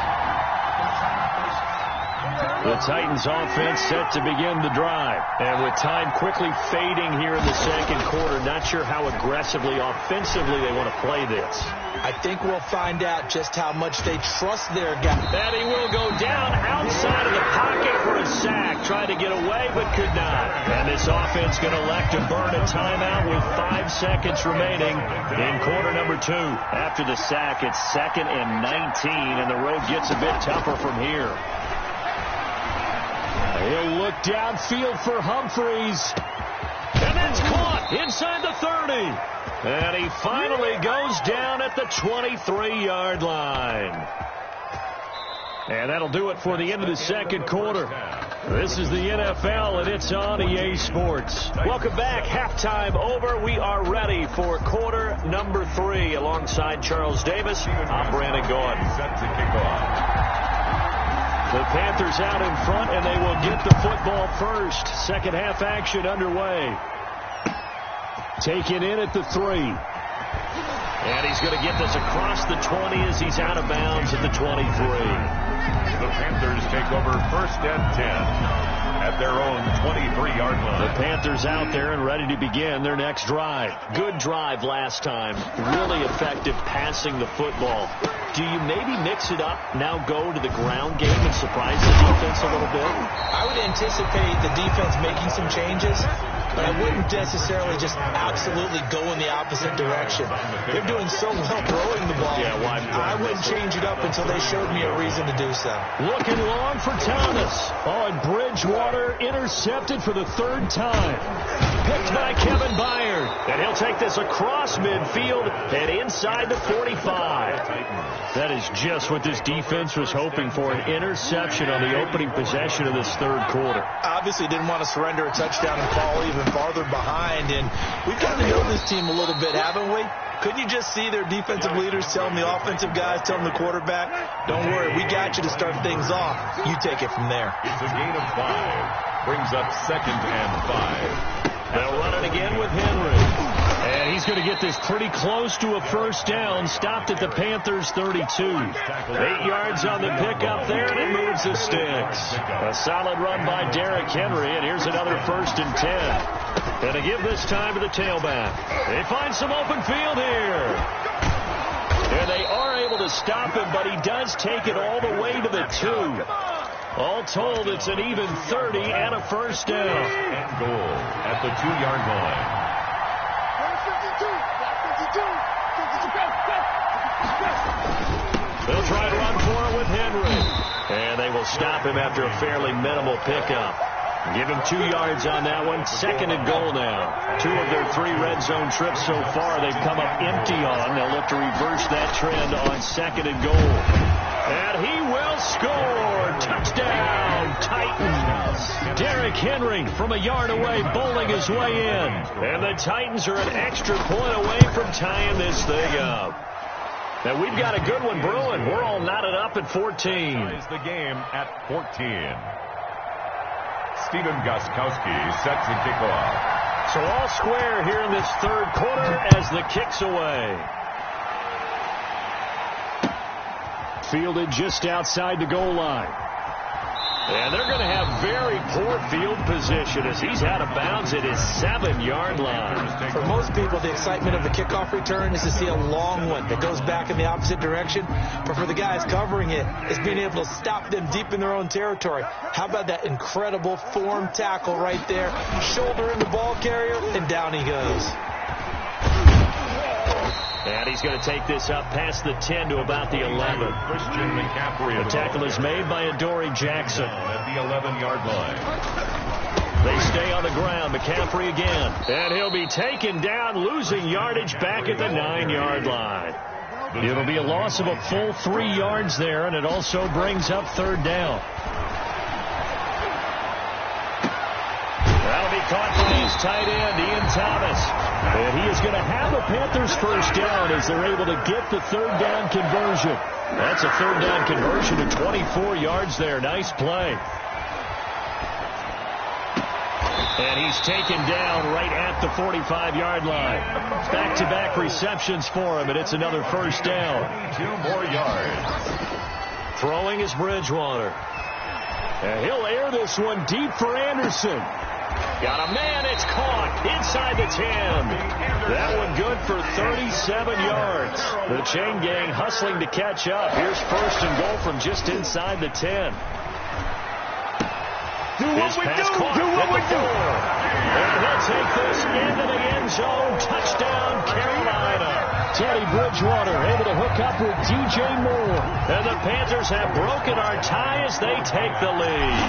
The Titans offense set to begin the drive. And with time quickly fading here in the second quarter, not sure how aggressively, offensively they want to play this. I think we'll find out just how much they trust their guy. And he will go down outside of the pocket for a sack. Tried to get away but could not. And this offense going to elect to burn a timeout with 5 seconds remaining in quarter number 2. After the sack, it's 2nd and 19, and the road gets a bit tougher from here. He'll look downfield for Humphreys. And it's caught inside the 30. And he finally goes down at the 23-yard line. And that'll do it for the end of the second quarter. This is the NFL, and it's on EA Sports. Welcome back. Halftime over. We are ready for quarter number 3. Alongside Charles Davis, I'm Brandon Gaudin. Set to kick off. The Panthers out in front, and they will get the football first. Second half action underway. Taken in at the 3. And he's going to get this across the 20 as he's out of bounds at the 23. The Panthers take over 1st and 10 at their own 23-yard line. The Panthers out there and ready to begin their next drive. Good drive last time. Really effective passing the football. Do you maybe mix it up, now go to the ground game and surprise the defense a little bit? I would anticipate the defense making some changes, but I wouldn't necessarily just absolutely go in the opposite direction. They're doing so well throwing the ball. Yeah, I wouldn't change it up until they showed me a reason to do so. Looking long for Thomas. Oh, and Bridgewater intercepted for the 3rd time. Picked by Kevin Byard. And he'll take this across midfield and inside the 45. That is just what this defense was hoping for, an interception on the opening possession of this 3rd quarter. Obviously didn't want to surrender a touchdown and fall even farther behind, and we've gotten to know this team a little bit, haven't we? Couldn't you just see their defensive leaders telling the offensive guys, telling the quarterback, don't worry, we got you to start things off. You take it from there. It's a gain of 5. Brings up 2nd and 5. They'll run it again with Henry. And he's going to get this pretty close to a first down. Stopped at the Panthers' 32. 8 yards on the pickup there, and it moves the sticks. A solid run by Derrick Henry, and here's another 1st and 10. And to give this time to the tailback. They find some open field here. And they are able to stop him, but he does take it all the way to the 2. All told, it's an even 30 and a first down. And goal at the 2-yard line. They'll try to run for it with Henry. And they will stop him after a fairly minimal pickup. Give him 2 yards on that one. 2nd and goal now. 2 of their 3 red zone trips so far they've come up empty on. They'll look to reverse that trend on 2nd and goal. And he will score. Touchdown, Titans. Derrick Henry from a yard away, bowling his way in. And the Titans are an extra point away from tying this thing up. Now we've got a good one brewing. We're all knotted up at 14. Ties the game at 14. Stephen Gostkowski set to kick off. So all square here in this 3rd quarter as the kick's away. Fielded just outside the goal line. And they're going to have very poor field position as he's out of bounds at his 7-yard line. For most people, the excitement of the kickoff return is to see a long one that goes back in the opposite direction. But for the guys covering it, it's being able to stop them deep in their own territory. How about that incredible form tackle right there? Shoulder in the ball carrier, and down he goes. And he's going to take this up past the 10 to about the 11. Christian McCaffrey. The tackle is made by Adoree Jackson. At the 11-yard line. They stay on the ground. McCaffrey again. And he'll be taken down, losing yardage back at the 9-yard line. It'll be a loss of a full 3 yards there, and it also brings up 3rd down. That'll be caught by his tight end, Ian Thomas. And he is going to have the Panthers first down as they're able to get the 3rd down conversion. That's a 3rd down conversion to 24 yards there. Nice play. And he's taken down right at the 45-yard line. Back-to-back receptions for him, and it's another first down. 2 more yards. Throwing is Bridgewater. And he'll air this one deep for Anderson. Got a man, it's caught inside the 10. That one good for 37 yards. The chain gang hustling to catch up. Here's first and goal from just inside the 10. Do what we do. Do what we do. And he'll take this into the end zone. Touchdown, Carolina. Teddy Bridgewater able to hook up with DJ Moore. And the Panthers have broken our tie as they take the lead.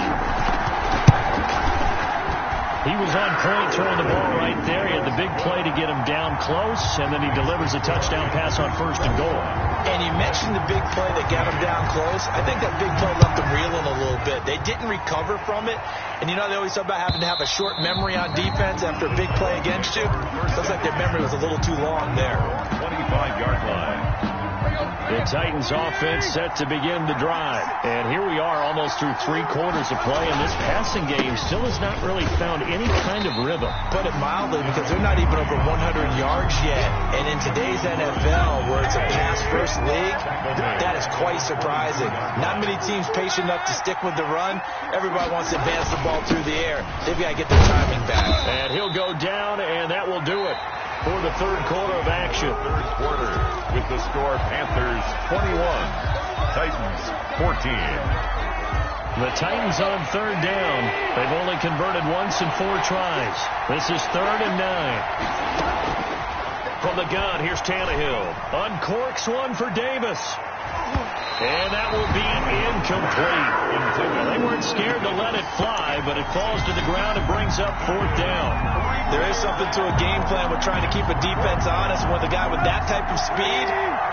He was on point throwing the ball right there. He had the big play to get him down close, and then he delivers a touchdown pass on first and goal. And you mentioned the big play that got him down close. I think that big play left them reeling a little bit. They didn't recover from it. And you know they always talk about having to have a short memory on defense after a big play against you. Looks like their memory was a little too long there. 25-yard line. The Titans offense set to begin the drive. And here we are almost through 3 quarters of play, and this passing game still has not really found any kind of rhythm. Put it mildly, because they're not even over 100 yards yet. And in today's NFL, where it's a pass-first league, that is quite surprising. Not many teams patient enough to stick with the run. Everybody wants to advance the ball through the air. They've got to get their timing back. And he'll go down, and that will do it for the third quarter of action. Third quarter with the score Panthers 21, Titans 14. The Titans on third down. They've only converted once in 4 tries. This is 3rd and 9. From the gun, here's Tannehill. Uncorks one for Davis. And that will be incomplete. They weren't scared to let it fly, but it falls to the ground and brings up 4th down. There is something to a game plan with trying to keep a defense honest. With a guy with that type of speed,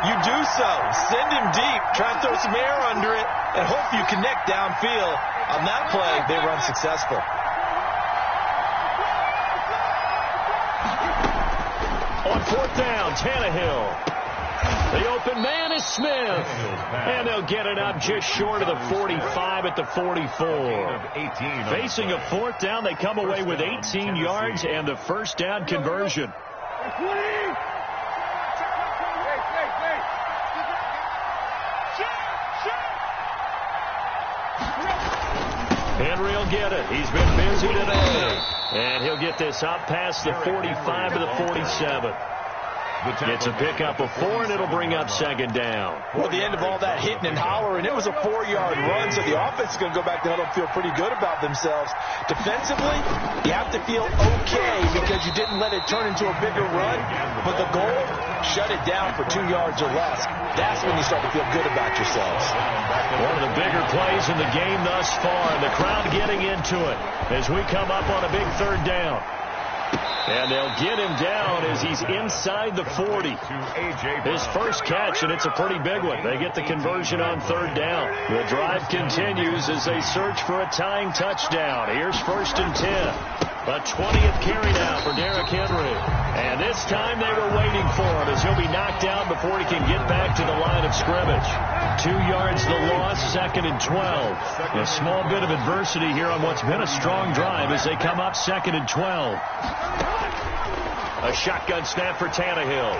you do so. Send him deep. Try and throw some air under it and hope you connect downfield. On that play, they run successful. On 4th down, Tannehill. The open man is Smith. And they'll get it up just short of the 45 at the 44. Facing a 4th down, they come away with 18 yards and the first down conversion. Henry will get it. He's been busy today. And he'll get this up past the 45 to the 47. It's a pickup of 4, and it'll bring up 2nd down. Well, at the end of all that hitting and hollering, it was a 4-yard run, so the offense is going to go back to huddle and feel pretty good about themselves. Defensively, you have to feel okay because you didn't let it turn into a bigger run, but the goal, shut it down for 2 yards or less. That's when you start to feel good about yourselves. One of the bigger plays in the game thus far, and the crowd getting into it as we come up on a big 3rd down. And they'll get him down as he's inside the 40. His first catch, and it's a pretty big one. They get the conversion on 3rd down. The drive continues as they search for a tying touchdown. Here's 1st and 10. A 20th carry now for Derrick Henry. And this time they were waiting for him as he'll be knocked out before he can get back to the line of scrimmage. 2 yards the loss, 2nd and 12. A small bit of adversity here on what's been a strong drive as they come up 2nd and 12. A shotgun snap for Tannehill.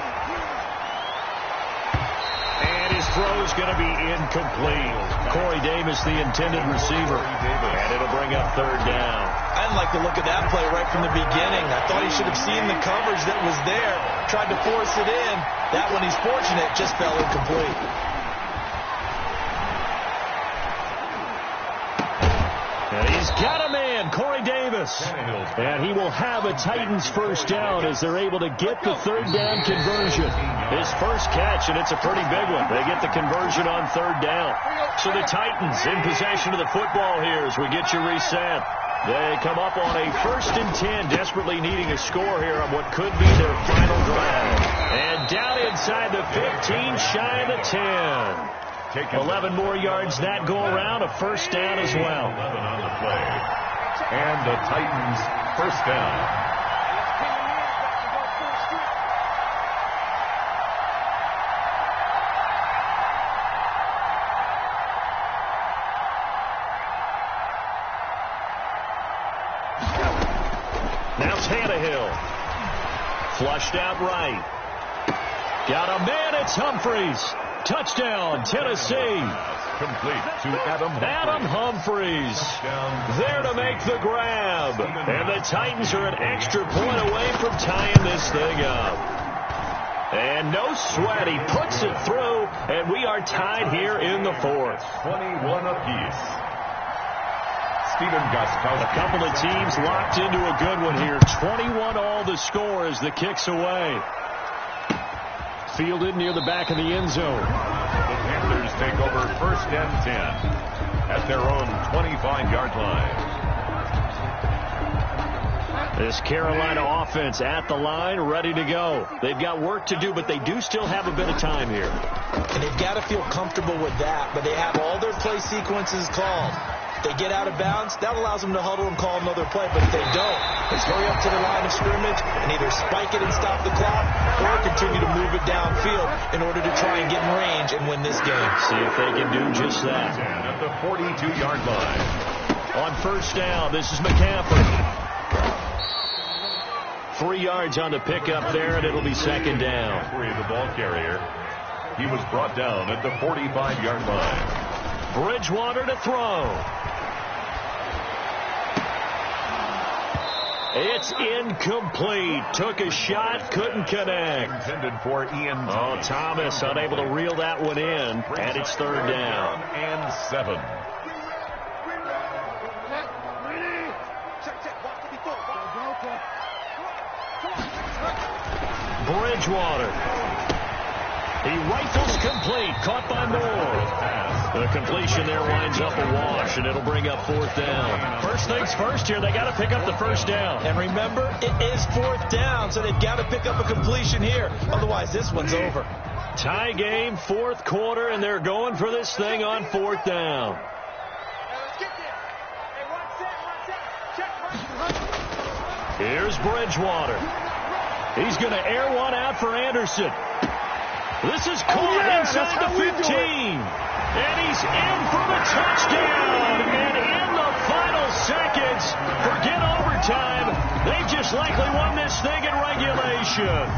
And his throw is going to be incomplete. Corey Davis, the intended receiver. And it'll bring up 3rd down. I didn't like the look of that play right from the beginning. I thought he should have seen the coverage that was there, tried to force it in. That one, he's fortunate, just fell incomplete. And he's got a man, Corey Davis. And he will have a Titans first down as they're able to get the 3rd down conversion. His first catch, and it's a pretty big one. They get the conversion on 3rd down. So the Titans in possession of the football here as we get you reset. They come up on a 1st and 10, desperately needing a score here on what could be their final drive. And down inside the 15, shy of the 10. 11 more yards that go around, a first down as well. 11 on the play. And the Titans first down. Now Tannehill. Flushed out right. Got a man, it's Humphries. Touchdown, Tennessee. Complete to Adam Humphries there to make the grab. And the Titans are an extra point away from tying this thing up. And no sweat, he puts it through, and we are tied here in the fourth. 21 apiece. Stephen Gostkowski. A couple of teams locked into a good one here. 21 all the score as the kick's away. Fielded near the back of the end zone. The Panthers take over 1st and 10 at their own 25-yard line. This Carolina offense at the line, ready to go. They've got work to do, but they do still have a bit of time here. And they've got to feel comfortable with that, but they have all their play sequences called. They get out of bounds, that allows them to huddle and call another play. But if they don't, let's hurry up to the line of scrimmage and either spike it and stop the clock or continue to move it downfield in order to try and get in range and win this game. See if they can do just that. At the 42-yard line. On 1st down, this is McCaffrey. 3 yards on the pickup there, and it'll be 2nd down. The ball carrier. He was brought down at the 45-yard line. Bridgewater to throw. It's incomplete. Took a shot, couldn't connect. Intended for Ian. Oh, Thomas unable to reel that one in, and it's 3rd down. And 7. Bridgewater. He rifles complete, caught by Moore. The completion there winds up a wash, and it'll bring up 4th down. First things first here, they got to pick up the 1st down. And remember, it is 4th down, so they've got to pick up a completion here. Otherwise, this one's over. Tie game, 4th quarter, and they're going for this thing on 4th down. Here's Bridgewater. He's going to air one out for Anderson. This is caught inside the 15. And he's in for the touchdown. And in the final seconds, forget overtime. They've just likely won this thing in regulation.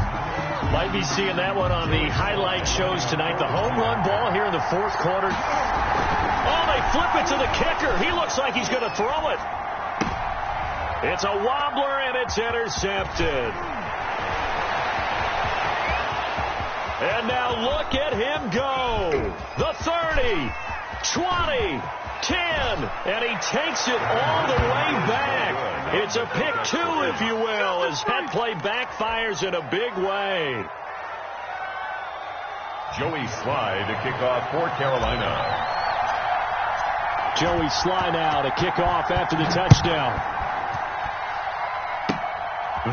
Might be seeing that one on the highlight shows tonight. The home run ball here in the 4th quarter. Oh, they flip it to the kicker. He looks like he's going to throw it. It's a wobbler, and it's intercepted. And now look at him go. The 30, 20, 10, and he takes it all the way back. It's a pick 2, if you will, as that play backfires in a big way. Joey Sly to kick off for Carolina. Joey Sly now to kick off after the touchdown.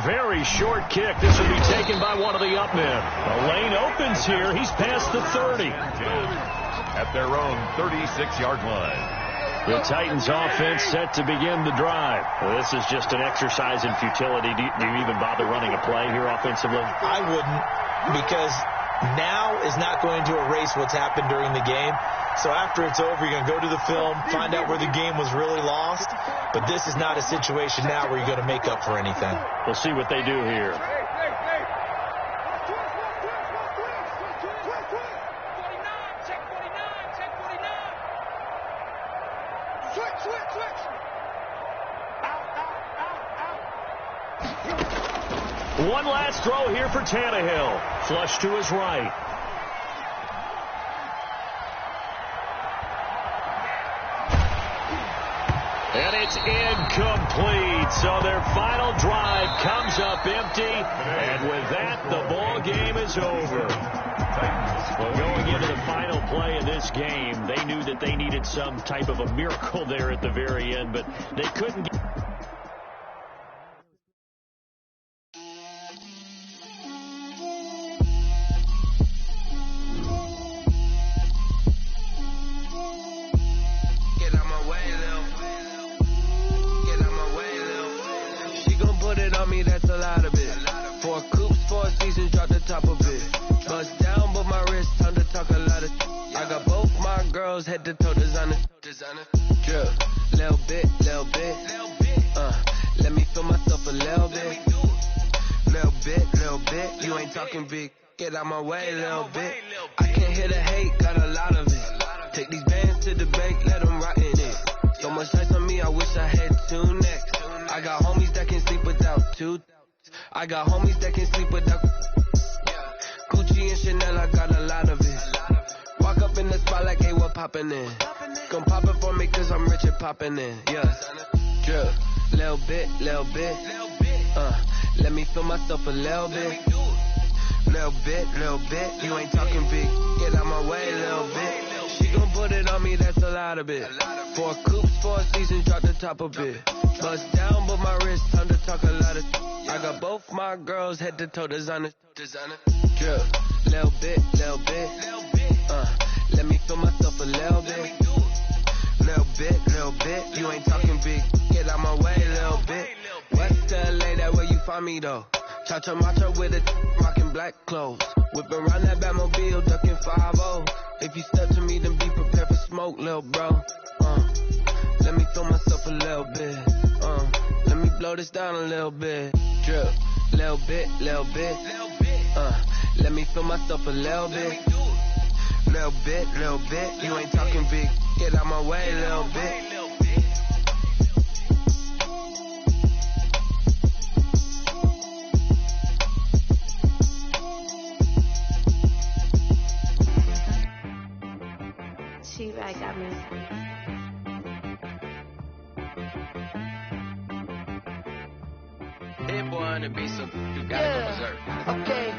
Very short kick. This will be taken by one of the up men. The lane opens here. He's past the 30. At their own 36-yard line. The Titans offense set to begin the drive. Well, this is just an exercise in futility. Do you even bother running a play here offensively? I wouldn't, because now is not going to erase what's happened during the game. So after it's over, you're going to go to the film, find out where the game was really lost. But this is not a situation now where you're going to make up for anything. We'll see what they do here. One last throw here for Tannehill. Flush to his right. And it's incomplete. So their final drive comes up empty. And with that, the ball game is over. Well, going into the final play of this game, they knew that they needed some type of a miracle there at the very end, but they couldn't get... Head to toe designer, drip, little bit, let me feel myself a little bit, you ain't talking big, get out my way, little bit, I can't hear the hate, 2. I got homies that can sleep without. Gucci and Chanel, I got a lot of it. Walk up in the spot like, hey, what poppin' in? Gon' pop it for me cause I'm rich and poppin' in. Yeah. Drip. Little bit. Let me feel myself a little bit. Little bit. You ain't talking big. Get out my way, little bit. She gon' put it on me, that's a lot of it. 4 coupes, 4 seasons, drop the top a bit. Bust down, but my wrist, time to talk a lot of. I got both my girls, head to toe designer. Drip. Little bit. Let me feel myself a little bit. Little bit. You ain't talking big. Get out my way, little bit. West LA, that where you find me though. Cha-cha matcha with a rockin' black clothes. Whip around that Batmobile, ducking 5-0. If you step to me, then be prepared for smoke, little bro. Let me throw myself a little bit. Let me blow this down a little bit. Drip, little bit. Let me feel myself a little bit. Little bit. You ain't talking big. Get out my way, little bit. T-Rag got me. Hit boy on the beat, so you gotta go berserk. Okay.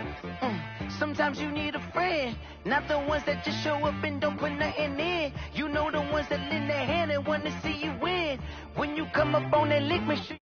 Sometimes you need a friend, not the ones that just show up and don't put nothing in. You know the ones that lend their hand and want to see you win. When you come up on that lick, make sure